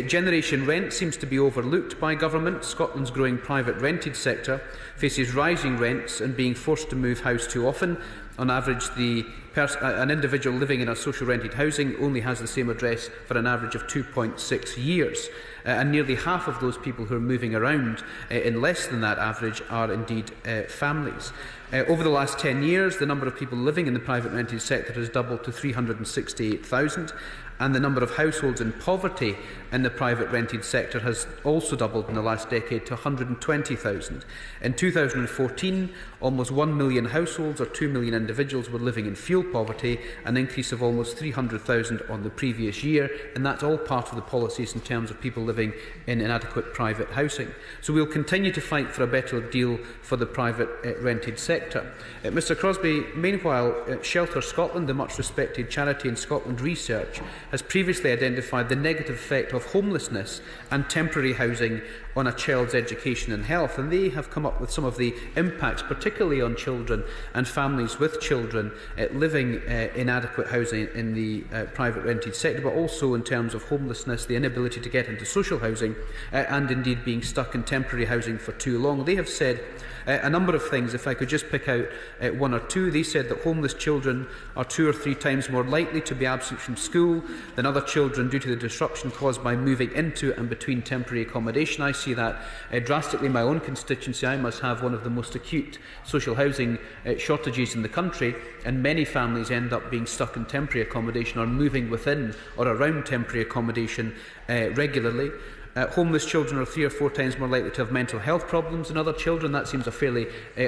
Generation rent seems to be overlooked by government. Scotland's growing private rented sector faces rising rents and being forced to move house too often. On average, an individual living in a social rented housing only has the same address for an average of 2.6 years. And nearly half of those people who are moving around in less than that average are indeed families. Over the last 10 years, the number of people living in the private rented sector has doubled to 368,000, and the number of households in poverty in the private rented sector has also doubled in the last decade to 120,000. In 2014, almost 1 million households, or 2 million individuals, were living in fuel poverty, an increase of almost 300,000 on the previous year, and that's all part of the policies in terms of people living in inadequate private housing. So we'll continue to fight for a better deal for the private rented sector. Mr Crosbie, meanwhile, Shelter Scotland, the much respected charity in Scotland Research, has previously identified the negative effect of homelessness and temporary housing on a child's education and health, and they have come up with some of the impacts, particularly on children and families with children living living inadequate housing in the private rented sector, but also in terms of homelessness, the inability to get into social housing, and indeed being stuck in temporary housing for too long. They have said a number of things. If I could just pick out one or two, they said that homeless children are 2 or 3 times more likely to be absent from school than other children due to the disruption caused by moving into and between temporary accommodation. I see that drastically in my own constituency. I must have one of the most acute social housing shortages in the country, and many families end up being stuck in temporary accommodation or moving within or around temporary accommodation regularly. Homeless children are 3 or 4 times more likely to have mental health problems than other children. That seems a fairly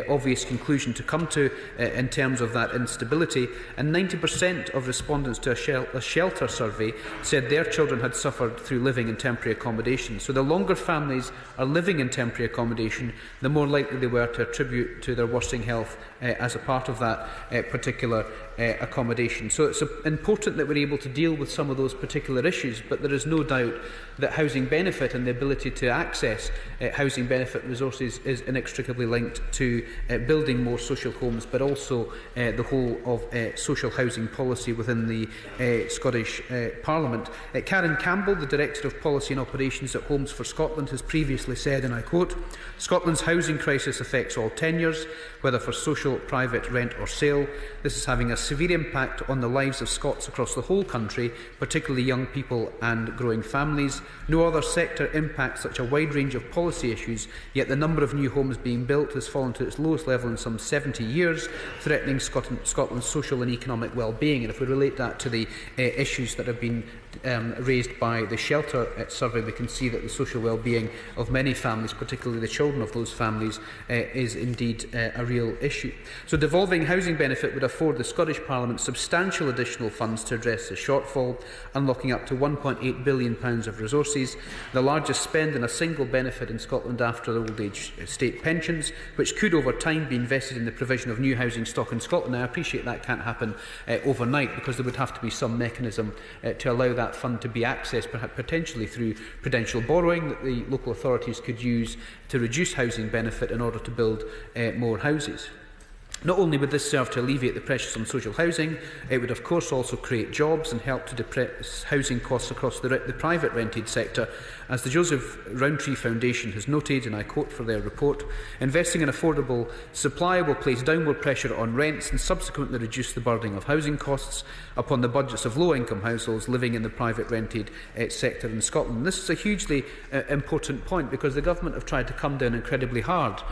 obvious conclusion to come to in terms of that instability. And 90% of respondents to a shelter survey said their children had suffered through living in temporary accommodation. So the longer families are living in temporary accommodation, the more likely they were to attribute to their worsening health as a part of that particular accommodation. So it's important that we're able to deal with some of those particular issues, but there is no doubt that housing benefit and the ability to access housing benefit resources is inextricably linked to building more social homes, but also the whole of social housing policy within the Scottish Parliament. Karen Campbell, the Director of Policy and Operations at Homes for Scotland, has previously said, and I quote, "Scotland's housing crisis affects all tenures, whether for social, private, rent or sale. This is having a severe impact on the lives of Scots across the whole country, particularly young people and growing families. No other sector impacts such a wide range of policy issues, yet the number of new homes being built has fallen to its lowest level in some 70 years, threatening Scotland's social and economic well-being." And if we relate that to the issues that have been raised by the shelter survey, we can see that the social well-being of many families, particularly the children of those families, is indeed a real issue. So devolving housing benefit would afford the Scottish Parliament substantial additional funds to address the shortfall, unlocking up to £1.8 billion of resources, the largest spend in a single benefit in Scotland after the old age state pensions, which could over time be invested in the provision of new housing stock in Scotland. Now, I appreciate that can't happen overnight, because there would have to be some mechanism to allow that fund to be accessed, perhaps potentially through prudential borrowing that the local authorities could use to reduce housing benefit in order to build more houses. Not only would this serve to alleviate the pressures on social housing, it would of course also create jobs and help to depress housing costs across the private rented sector. As the Joseph Rowntree Foundation has noted, and I quote for their report, "Investing in affordable supply will place downward pressure on rents and subsequently reduce the burden of housing costs upon the budgets of low-income households living in the private rented sector in Scotland." And this is a hugely important point, because the government have tried to come down incredibly hard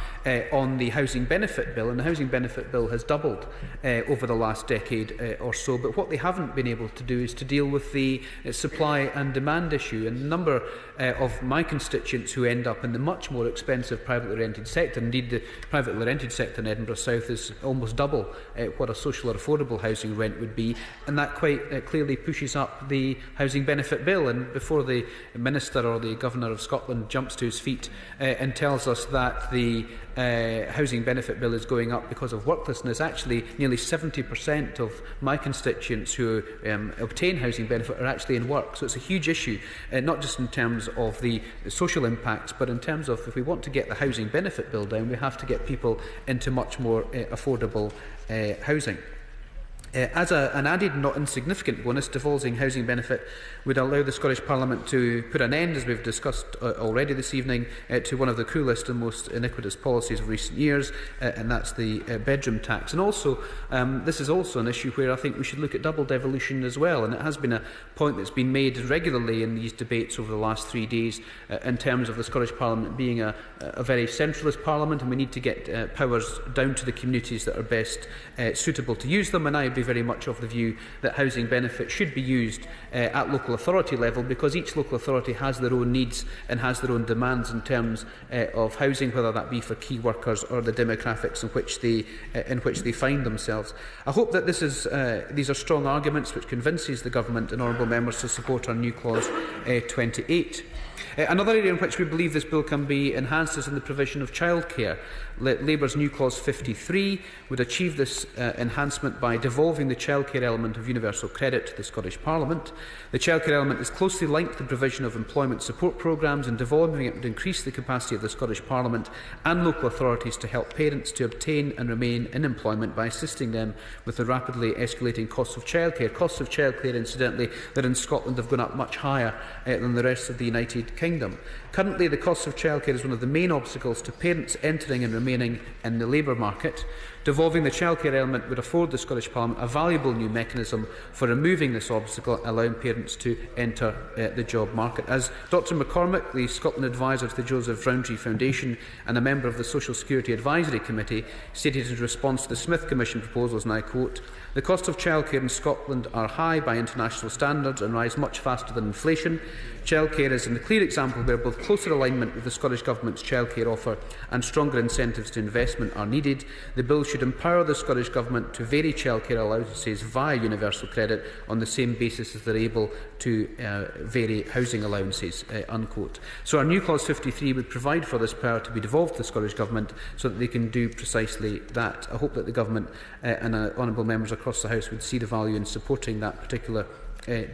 on the housing benefit bill, and the housing benefit bill has doubled over the last decade or so. But what they haven't been able to do is to deal with the supply and demand issue. And a number of my constituents who end up in the much more expensive privately rented sector, indeed the privately rented sector in Edinburgh South is almost double what a social or affordable housing rent would be, and that quite clearly pushes up the housing benefit bill. And before the Minister or the Governor of Scotland jumps to his feet and tells us that the housing benefit bill is going up because of worklessness, actually nearly 70% of my constituents who obtain housing benefit are actually in work. So it's a huge issue, not just in terms of the social impacts, but in terms of, if we want to get the housing benefit bill down, we have to get people into much more affordable housing. As an added, not insignificant bonus, devolving housing benefit would allow the Scottish Parliament to put an end, as we've discussed already this evening, to one of the cruelest and most iniquitous policies of recent years, and that's the bedroom tax. And also, this is also an issue where I think we should look at double devolution as well, and it has been a point that's been made regularly in these debates over the last 3 days in terms of the Scottish Parliament being a very centralist Parliament, and we need to get powers down to the communities that are best suitable to use them. And I would be very much of the view that housing benefit should be used at local authority level, because each local authority has their own needs and has their own demands in terms of housing, whether that be for key workers or the demographics in which they find themselves. I hope that these are strong arguments which convinces the Government and honourable members to support our new clause 28. Another area in which we believe this bill can be enhanced is in the provision of childcare. Labour's new clause 53 would achieve this enhancement by devolving the childcare element of universal credit to the Scottish Parliament. The childcare element is closely linked to the provision of employment support programmes, and devolving it would increase the capacity of the Scottish Parliament and local authorities to help parents to obtain and remain in employment by assisting them with the rapidly escalating costs of childcare. Costs of childcare, incidentally, that in Scotland have gone up much higher than the rest of the United Kingdom. Currently, the cost of childcare is one of the main obstacles to parents entering and remaining in the labour market. Devolving the childcare element would afford the Scottish Parliament a valuable new mechanism for removing this obstacle, allowing parents to enter the job market. As Dr McCormick, the Scotland advisor to the Joseph Rowntree Foundation and a member of the Social Security Advisory Committee, stated in response to the Smith Commission proposals, and I quote, "The cost of childcare in Scotland are high by international standards and rise much faster than inflation. Childcare is a clear example where both closer alignment with the Scottish Government's childcare offer and stronger incentives to investment are needed. The bill should empower the Scottish Government to vary childcare allowances via universal credit on the same basis as they are able to vary housing allowances." Unquote. So our new clause 53 would provide for this power to be devolved to the Scottish Government so that they can do precisely that. I hope that the Government and honourable members across the House would see the value in supporting that particular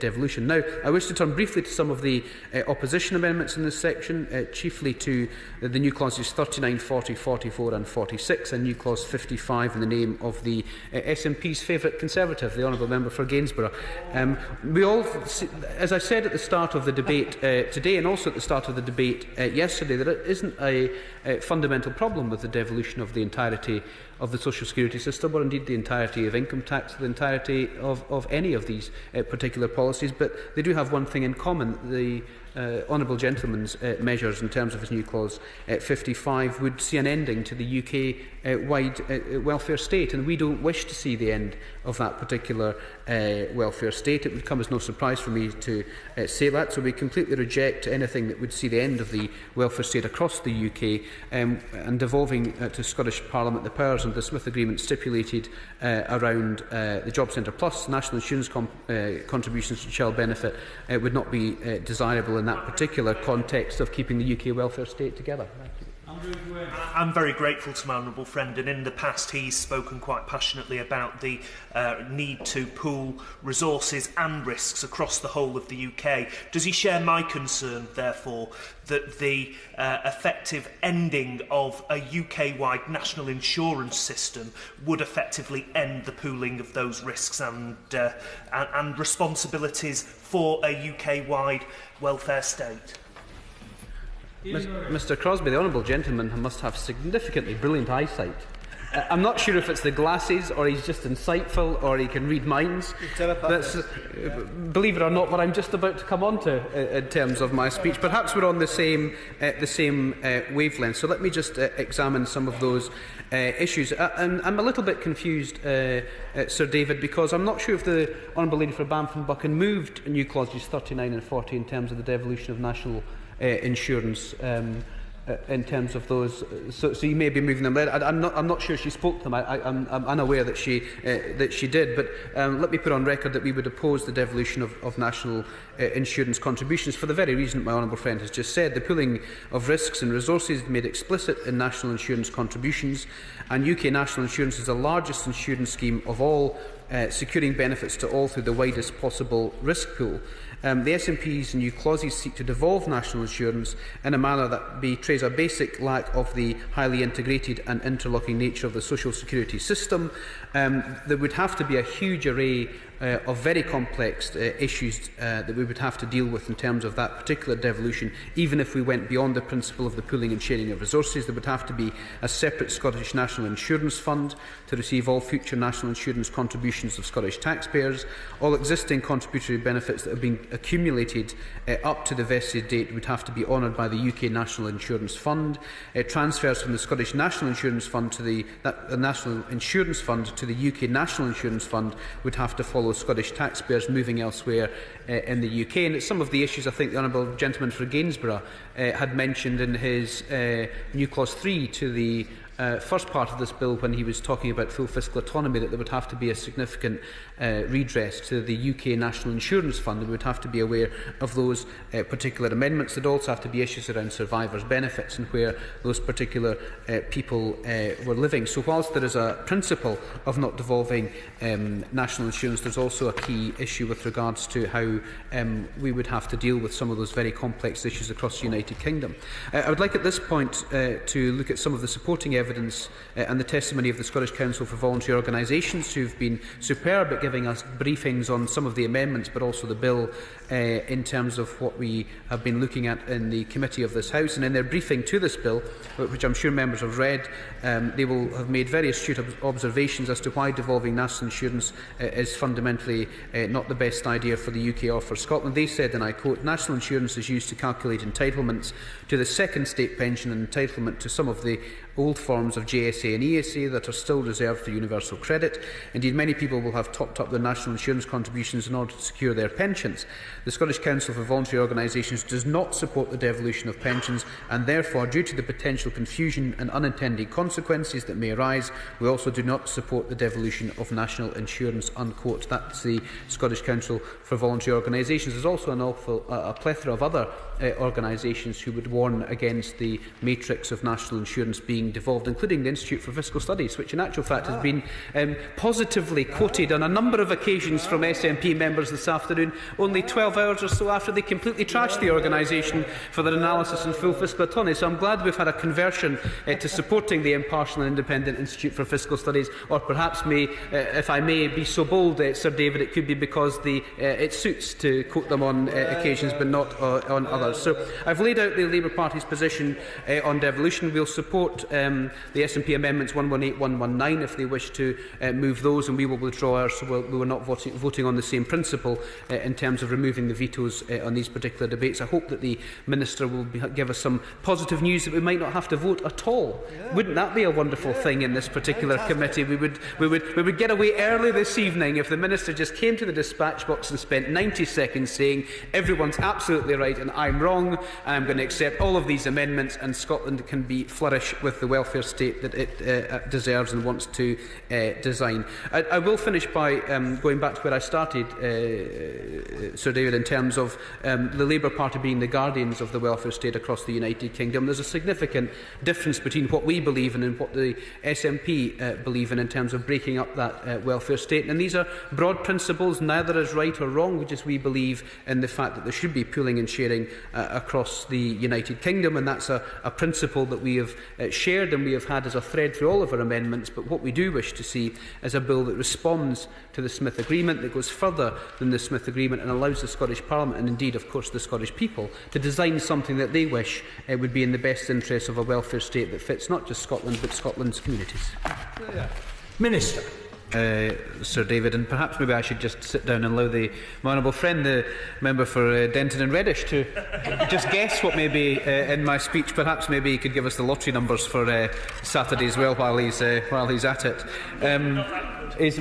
devolution. Now, I wish to turn briefly to some of the opposition amendments in this section, chiefly to the new clauses 39, 40, 44 and 46, and new clause 55 in the name of the SNP's favourite Conservative, the Honourable Member for Gainsborough. We all, as I said at the start of the debate today and also at the start of the debate yesterday, that it isn't a fundamental problem with the devolution of the entirety of the social security system, or indeed the entirety of income tax, the entirety of any of these particular policies, but they do have one thing in common. The honourable gentleman's measures in terms of his new clause 55 would see an ending to the UK-wide welfare state, and we don't wish to see the end of that particular welfare state. It would come as no surprise for me to say that, so we completely reject anything that would see the end of the welfare state across the UK, and devolving to Scottish Parliament the powers of the Smith Agreement stipulated around the Job Centre Plus, national insurance contributions to child benefit would not be desirable in that particular context of keeping the UK welfare state together. I'm very grateful to my honourable friend, and in the past he's spoken quite passionately about the need to pool resources and risks across the whole of the UK. Does he share my concern, therefore, that the effective ending of a UK-wide national insurance system would effectively end the pooling of those risks and responsibilities for a UK-wide welfare state? Mr Crosby, the honourable gentleman must have significantly brilliant eyesight. I'm not sure if it's the glasses, or he's just insightful, or he can read minds. That's, believe it or not, what I'm just about to come on to in terms of my speech. Perhaps we're on the same wavelength. So let me just examine some of those issues. I'm a little bit confused, Sir David, because I'm not sure if the honourable lady for Bamford Buchan moved new clauses 39 and 40 in terms of the devolution of national insurance, in terms of those, so you may be moving them there. I'm not sure she spoke to them. I'm unaware that she did. But let me put on record that we would oppose the devolution of national insurance contributions for the very reason my honourable friend has just said. The pooling of risks and resources made explicit in national insurance contributions, and UK national insurance is the largest insurance scheme of all, securing benefits to all through the widest possible risk pool. The SNP's new clauses seek to devolve national insurance in a manner that betrays a basic lack of the highly integrated and interlocking nature of the social security system. There would have to be a huge array of very complex issues that we would have to deal with in terms of that particular devolution. Even if we went beyond the principle of the pooling and sharing of resources, there would have to be a separate Scottish National Insurance Fund to receive all future national insurance contributions of Scottish taxpayers. All existing contributory benefits that have been accumulated up to the vested date would have to be honoured by the UK National Insurance Fund. Transfers from the Scottish National Insurance Fund to the National Insurance Fund to the UK National Insurance Fund would have to follow Scottish taxpayers moving elsewhere in the UK. And it's some of the issues I think the honourable gentleman for Gainsborough had mentioned in his new clause 3 to the first part of this bill, when he was talking about full fiscal autonomy, that there would have to be a significant redress to the UK National Insurance Fund, and we would have to be aware of those particular amendments. There would also have to be issues around survivors' benefits and where those particular people were living. So whilst there is a principle of not devolving national insurance, there's also a key issue with regards to how we would have to deal with some of those very complex issues across the United Kingdom. I would like at this point to look at some of the supporting evidence and the testimony of the Scottish Council for Voluntary Organisations, who have been superb at giving us briefings on some of the amendments but also the bill in terms of what we have been looking at in the committee of this House. And in their briefing to this bill, which I'm sure members have read, they will have made very astute observations as to why devolving national insurance is fundamentally not the best idea for the UK or for Scotland. They said, and I quote, "National insurance is used to calculate entitlements to the second state pension and entitlement to some of the old forms of JSA and ESA that are still reserved for universal credit. Indeed, many people will have topped up their national insurance contributions in order to secure their pensions. The Scottish Council for Voluntary Organisations does not support the devolution of pensions, and therefore, due to the potential confusion and unintended consequences that may arise, we also do not support the devolution of national insurance." Unquote. That's the Scottish Council for Voluntary Organisations. There's also a plethora of other organisations who would warn against the matrix of national insurance being devolved, including the Institute for Fiscal Studies, which in actual fact has been positively quoted on a number of occasions from SNP members this afternoon, only 12 hours or so after they completely trashed the organisation for their analysis on full fiscal autonomy. So I'm glad we've had a conversion to supporting the impartial and independent Institute for Fiscal Studies, or perhaps if I may be so bold, Sir David, it could be because it suits to quote them on occasions but not on others. So I've laid out the Labour Party's position on devolution. We'll support the SNP amendments 118, 119 if they wish to move those, and we will withdraw ours, so we were not voting on the same principle in terms of removing the vetoes on these particular debates. I hope that the Minister will give us some positive news that we might not have to vote at all. Wouldn't that be a wonderful thing in this particular committee? We would get away early this evening if the Minister just came to the dispatch box and spent 90 seconds saying everyone's absolutely right and I'm wrong, and I'm going to accept all of these amendments, and Scotland can flourish with the welfare state that it deserves and wants to design. I will finish by going back to where I started, Sir David, in terms of the Labour Party being the guardians of the welfare state across the United Kingdom. There's a significant difference between what we believe in and what the SNP believe in terms of breaking up that welfare state. And these are broad principles, neither is right or wrong, just we believe in the fact that there should be pooling and sharing across the United Kingdom, and that's a principle that we have shared and we have had as a thread through all of our amendments. But what we do wish to see is a bill that responds to the Smith Agreement, that goes further than the Smith Agreement and allows the Scottish Parliament, and indeed of course the Scottish people, to design something that they wish would be in the best interest of a welfare state that fits not just Scotland but Scotland's communities. Minister. Sir David, and perhaps maybe I should just sit down and allow my honourable friend, the member for Denton and Reddish, to just guess what may be in my speech. Perhaps maybe he could give us the lottery numbers for Saturday as well while he's at it.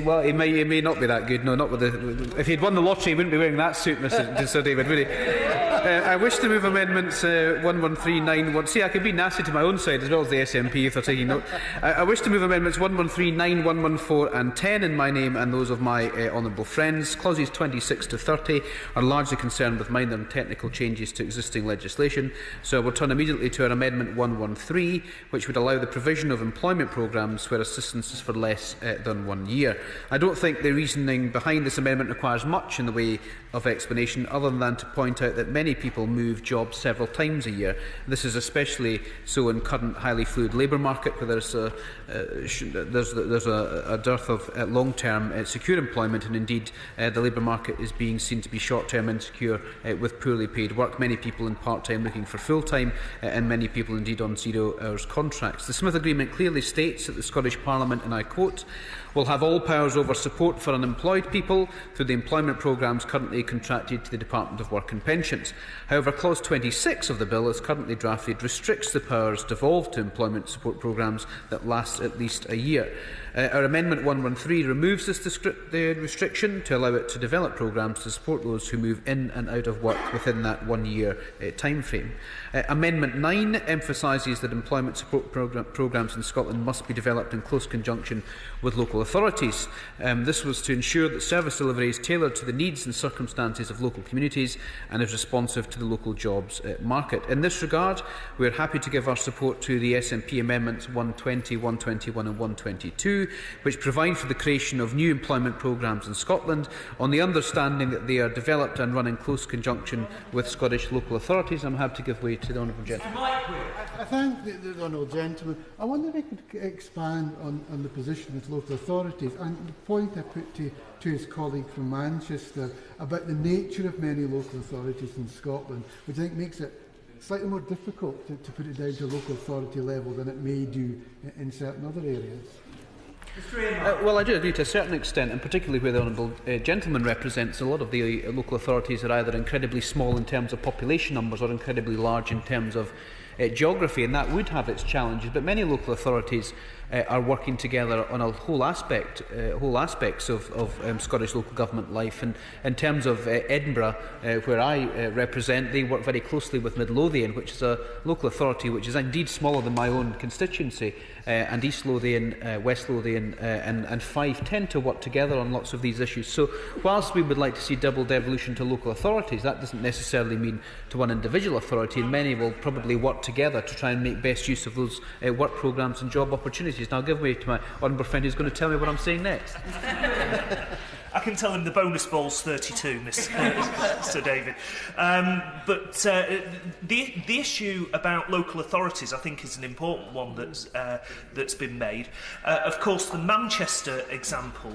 Well, he may not be that good. No, not with the. If he'd won the lottery, he wouldn't be wearing that suit, Sir David, would he? I wish to move amendments 11391. See, I could be nasty to my own side as well as the SNP if they're taking note. I wish to move amendments 1139, 114 and 10 in my name and those of my honourable friends. Clauses 26 to 30 are largely concerned with minor and technical changes to existing legislation, so I will turn immediately to our amendment 113, which would allow the provision of employment programmes where assistance is for less than 1 year. I don't think the reasoning behind this amendment requires much in the way of explanation, other than to point out that many people move jobs several times a year. This is especially so in current highly fluid labour market, where there's a dearth of long-term secure employment, and indeed the labour market is being seen to be short-term insecure with poorly paid work. Many people in part-time looking for full-time, and many people indeed on 0 hours contracts. The Smith Agreement clearly states that the Scottish Parliament, and I quote, will have all powers over support for unemployed people through the employment programmes currently contracted to the Department of Work and Pensions. However, Clause 26 of the bill, as currently drafted, restricts the powers devolved to employment support programmes that last at least a year. Our Amendment 113 removes this the restriction to allow it to develop programmes to support those who move in and out of work within that 1 year time frame. Amendment 9 emphasises that employment support programmes in Scotland must be developed in close conjunction with local authorities. This was to ensure that service delivery is tailored to the needs and circumstances of local communities and is responsive to the local jobs market. In this regard, we are happy to give our support to the SNP Amendments 120, 121 and 122, which provide for the creation of new employment programmes in Scotland on the understanding that they are developed and run in close conjunction with Scottish local authorities. I'm happy to give way to the Honourable Gentleman. I thank the Honourable Gentleman. I wonder if I could expand on the position of local authorities and the point I put to his colleague from Manchester about the nature of many local authorities in Scotland, which I think makes it slightly more difficult to put it down to local authority level than it may do in certain other areas. Well, I do agree to a certain extent, and particularly where the Honourable Gentleman represents, a lot of the local authorities are either incredibly small in terms of population numbers or incredibly large in terms of geography, and that would have its challenges. But many local authorities are working together on a whole aspects of Scottish local government life. And in terms of Edinburgh, where I represent, they work very closely with Midlothian, which is a local authority which is indeed smaller than my own constituency. And East Lothian, West Lothian and Fife tend to work together on lots of these issues. So whilst we would like to see double devolution to local authorities, that doesn't necessarily mean to one individual authority, and many will probably work together to try and make best use of those work programmes and job opportunities. Now I'll give way to my honourable friend who's going to tell me what I'm saying next. I can tell him the bonus ball's 32, Sir David. But the issue about local authorities, I think, is an important one that's been made. Of course, the Manchester example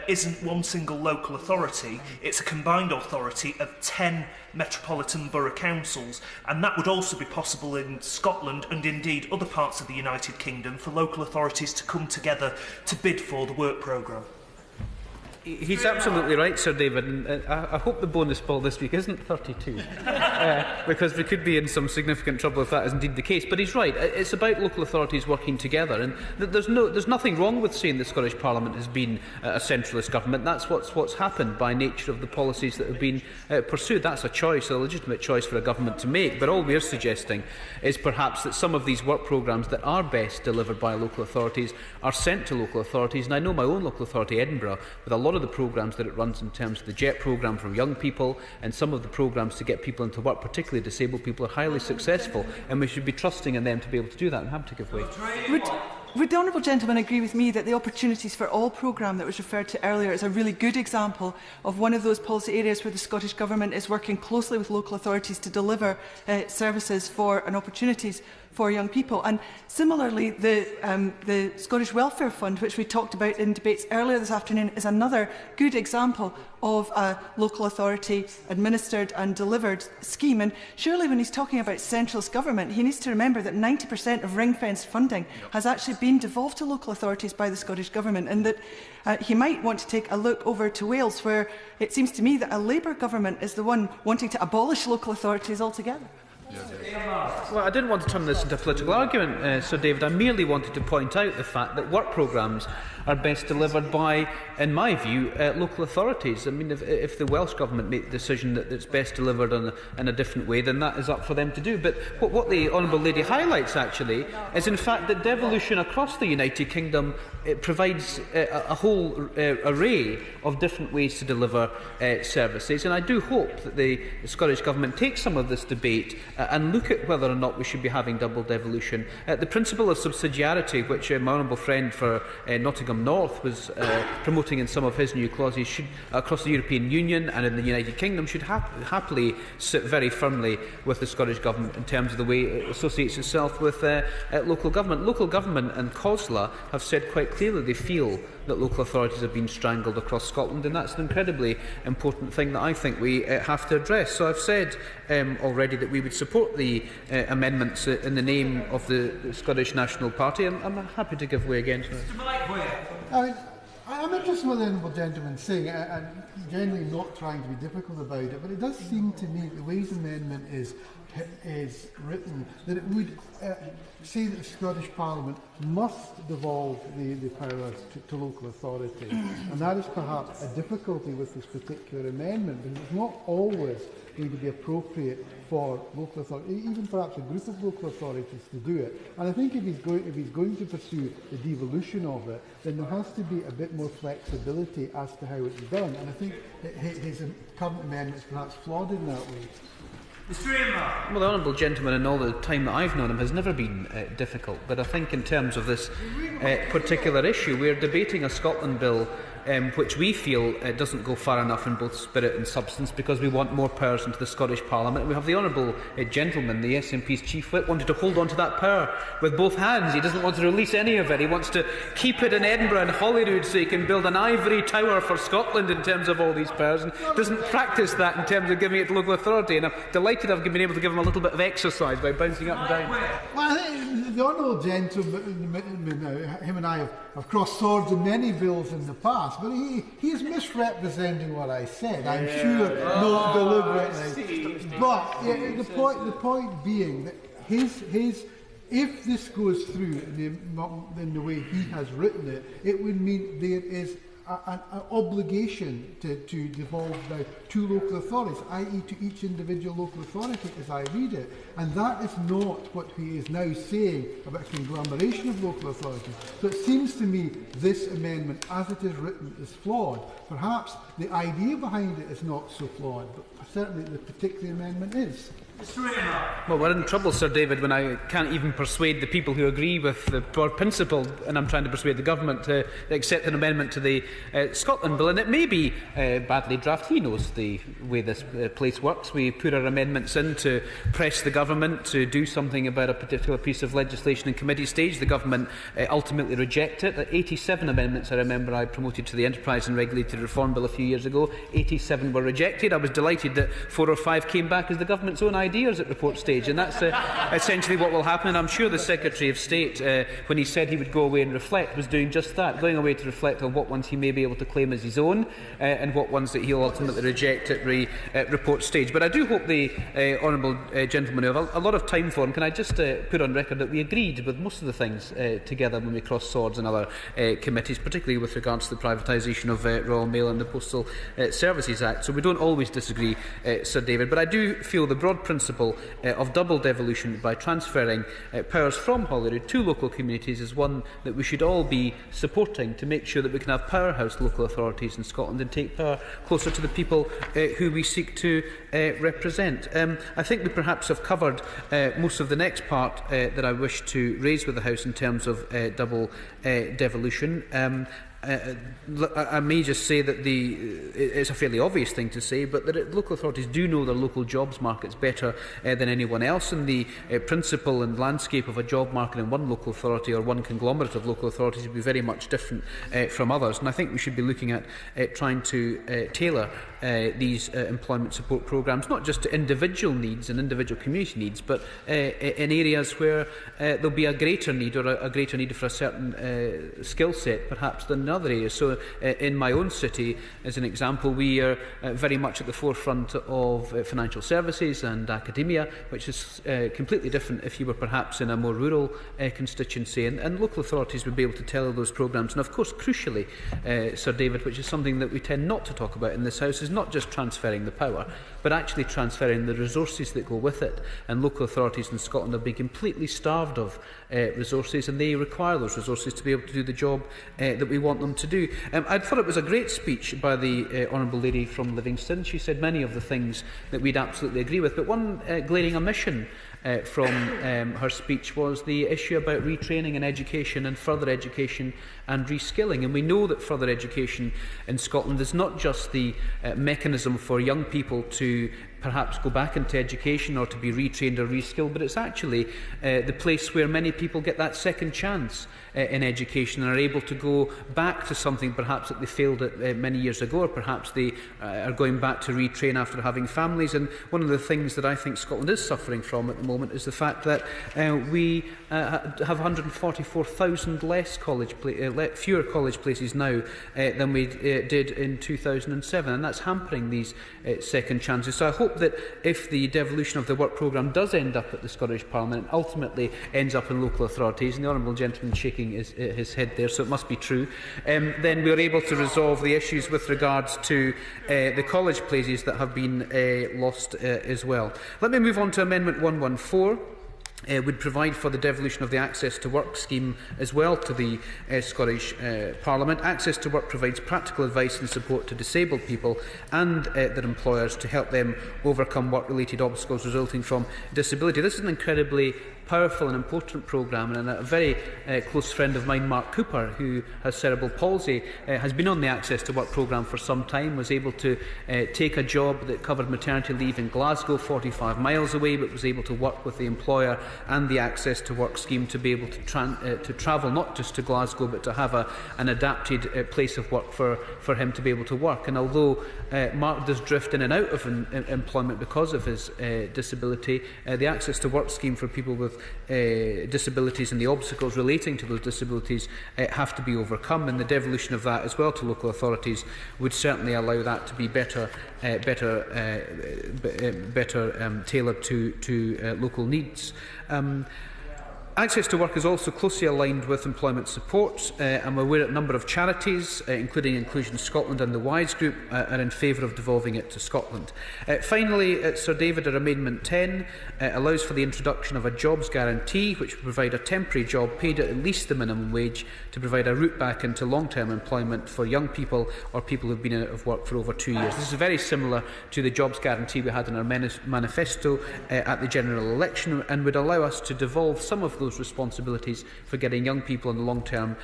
isn't one single local authority. It's a combined authority of 10 metropolitan borough councils, and that would also be possible in Scotland and indeed other parts of the United Kingdom for local authorities to come together to bid for the work programme. He's absolutely right, Sir David, and I hope the bonus ball this week isn't 32, because we could be in some significant trouble if that is indeed the case. But he's right, it's about local authorities working together, and there's nothing wrong with saying the Scottish Parliament has been a centralist government. That's what's happened by nature of the policies that have been pursued. That's a choice, a legitimate choice for a government to make, but all we're suggesting is perhaps that some of these work programmes that are best delivered by local authorities are sent to local authorities. And I know my own local authority, Edinburgh, with a lot of the programmes that it runs in terms of the JET programme for young people and some of the programmes to get people into work, particularly disabled people, are highly successful, and we should be trusting in them to be able to do that. I'm happy to give way. Would the Honourable Gentleman agree with me that the Opportunities for All programme that was referred to earlier is a really good example of one of those policy areas where the Scottish Government is working closely with local authorities to deliver services for and opportunities for young people? And similarly, the Scottish Welfare Fund, which we talked about in debates earlier this afternoon, is another good example of a local authority administered and delivered scheme. And surely when he's talking about centralist government, he needs to remember that 90% of ring-fenced funding has actually been devolved to local authorities by the Scottish Government, and that he might want to take a look over to Wales, where it seems to me that a Labour government is the one wanting to abolish local authorities altogether. Well, I didn't want to turn this into a political argument, Sir David. I merely wanted to point out the fact that work programmes are best delivered by, in my view, local authorities. I mean, if the Welsh Government make the decision that it's best delivered in a different way, then that is up for them to do. But what the Honourable Lady highlights, actually, is in fact that devolution across the United Kingdom provides a whole array of different ways to deliver services. And I do hope that the Scottish Government takes some of this debate and look at whether or not we should be having double devolution. The principle of subsidiarity, which my honourable friend for Nottingham North was promoting in some of his new clauses, should, across the European Union and in the United Kingdom, should happily sit very firmly with the Scottish Government in terms of the way it associates itself with local government. Local government and COSLA have said quite clearly they feel that local authorities have been strangled across Scotland, and that's an incredibly important thing that I think we have to address. So I've said already that we would support the amendments in the name of the Scottish National Party, and I'm happy to give way again to it. I'm interested in what the honourable gentleman is saying, and generally not trying to be difficult about it, but it does seem to me the Ways Amendment is written that it would say that the Scottish Parliament must devolve the powers to local authorities. And that is perhaps a difficulty with this particular amendment, because it's not always going to be appropriate for local authorities, even perhaps a group of local authorities, to do it. And I think if he's going to pursue the devolution of it, then there has to be a bit more flexibility as to how it's done. And I think that his current amendment is perhaps flawed in that way. Well, the honourable gentleman, in all the time that I've known him, has never been difficult. But I think in terms of this particular issue, we're debating a Scotland bill which we feel doesn't go far enough in both spirit and substance, because we want more powers into the Scottish Parliament. We have the honourable gentleman, the SNP's chief whip, wanted to hold on to that power with both hands. He doesn't want to release any of it. He wants to keep it in Edinburgh and Holyrood so he can build an ivory tower for Scotland in terms of all these powers, and doesn't practice that in terms of giving it to local authority. And I'm delighted I've been able to give him a little bit of exercise by bouncing up and down. Well, I think the honourable gentleman, him and I have crossed swords in many bills in the past, but he is misrepresenting what I said. I'm sure not deliberately. But the point being that if this goes through in the way he has written it, it would mean there is an obligation to devolve now to local authorities, i.e. to each individual local authority, as I read it. And that is not what he is now saying about a conglomeration of local authorities. So it seems to me this amendment, as it is written, is flawed. Perhaps the idea behind it is not so flawed, but certainly the particular amendment is. Well, we're in trouble, Sir David, when I can't even persuade the people who agree with the broad principle, and I'm trying to persuade the government to accept an amendment to the Scotland bill. And it may be badly drafted. He knows the way this place works. We put our amendments in to press the government to do something about a particular piece of legislation in committee stage. The government ultimately reject it. 87 amendments, I remember, I promoted to the Enterprise and Regulated Reform Bill a few years ago. 87 were rejected. I was delighted that 4 or 5 came back as the government's own ideas at report stage, and that's essentially what will happen. And I'm sure the Secretary of State, when he said he would go away and reflect, was doing just that, going away to reflect on what ones he may be able to claim as his own and what ones that he'll ultimately reject at report stage. But I do hope the honourable gentleman, who have a lot of time for him, can I just put on record that we agreed with most of the things together when we crossed swords in other committees, particularly with regards to the privatisation of Royal Mail and the Postal Services Act. So we don't always disagree, Sir David, but I do feel the broad principle of double devolution by transferring powers from Holyrood to local communities is one that we should all be supporting, to make sure that we can have powerhouse local authorities in Scotland and take power closer to the people who we seek to represent. I think we perhaps have covered most of the next part that I wish to raise with the House in terms of double devolution. I may just say that it's a fairly obvious thing to say, but that local authorities do know their local jobs markets better than anyone else, and the principle and landscape of a job market in one local authority or one conglomerate of local authorities will be very much different from others. And I think we should be looking at trying to tailor these employment support programmes, not just to individual needs and individual community needs, but in areas where there will be a greater need, or a greater need for a certain skill set perhaps than other areas. So in my own city, as an example, we are very much at the forefront of financial services and academia, which is completely different if you were perhaps in a more rural constituency, and local authorities would be able to tailor those programmes. And of course, crucially, Sir David, which is something that we tend not to talk about in this House, is not just transferring the power, but actually transferring the resources that go with it. And local authorities in Scotland have been completely starved of resources, and they require those resources to be able to do the job that we want them to do. I thought it was a great speech by the Honourable Lady from Livingston. She said many of the things that we'd absolutely agree with, but one glaring omission from her speech was the issue about retraining and education, and further education and reskilling. And we know that further education in Scotland is not just the mechanism for young people to perhaps go back into education or to be retrained or reskilled, but it's actually the place where many people get that second chance in education and are able to go back to something perhaps that they failed at many years ago, or perhaps they are going back to retrain after having families. And one of the things that I think Scotland is suffering from at the moment is the fact that we have 144,000 fewer college places now than we did in 2007, and that's hampering these second chances. So I hope that if the devolution of the work programme does end up at the Scottish Parliament and ultimately ends up in local authorities, and the Honourable Gentleman shaking his head there, so it must be true, then we are able to resolve the issues with regards to the college places that have been lost as well. Let me move on to Amendment 114. Would provide for the devolution of the Access to Work scheme as well to the Scottish Parliament. Access to Work provides practical advice and support to disabled people and their employers to help them overcome work-related obstacles resulting from disability. This is an incredibly powerful and important programme, and a very close friend of mine, Mark Cooper, who has cerebral palsy, has been on the Access to Work programme for some time, was able to take a job that covered maternity leave in Glasgow, 45 miles away, but was able to work with the employer and the Access to Work scheme to be able to travel not just to Glasgow, but to have an adapted place of work for him to be able to work. And although Mark does drift in and out of employment because of his disability, the Access to Work scheme for people with disabilities and the obstacles relating to those disabilities have to be overcome, and the devolution of that as well to local authorities would certainly allow that to be better tailored to local needs. Access to Work is also closely aligned with employment support. I'm aware that a number of charities, including Inclusion Scotland and the WISE Group, are in favour of devolving it to Scotland. Finally, Sir David, at Amendment 10, allows for the introduction of a jobs guarantee, which would provide a temporary job paid at least the minimum wage to provide a route back into long-term employment for young people or people who have been out of work for over 2 years. This is very similar to the jobs guarantee we had in our manifesto at the general election, and would allow us to devolve some of those responsibilities for getting young people in the long term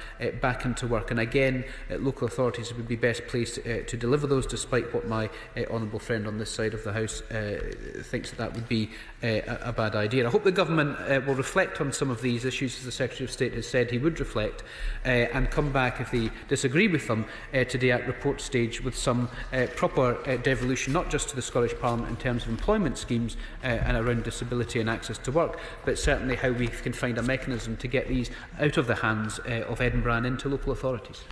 back into work. And again, local authorities would be best placed to deliver those, despite what my honourable friend on this side of the House thinks that would be a bad idea. I hope the Government will reflect on some of these issues, as the Secretary of State has said he would reflect, and come back, if they disagree with them, today at report stage with some proper devolution, not just to the Scottish Parliament in terms of employment schemes and around disability and access to work, but certainly how we can find a mechanism to get these out of the hands of Edinburgh and into local authorities.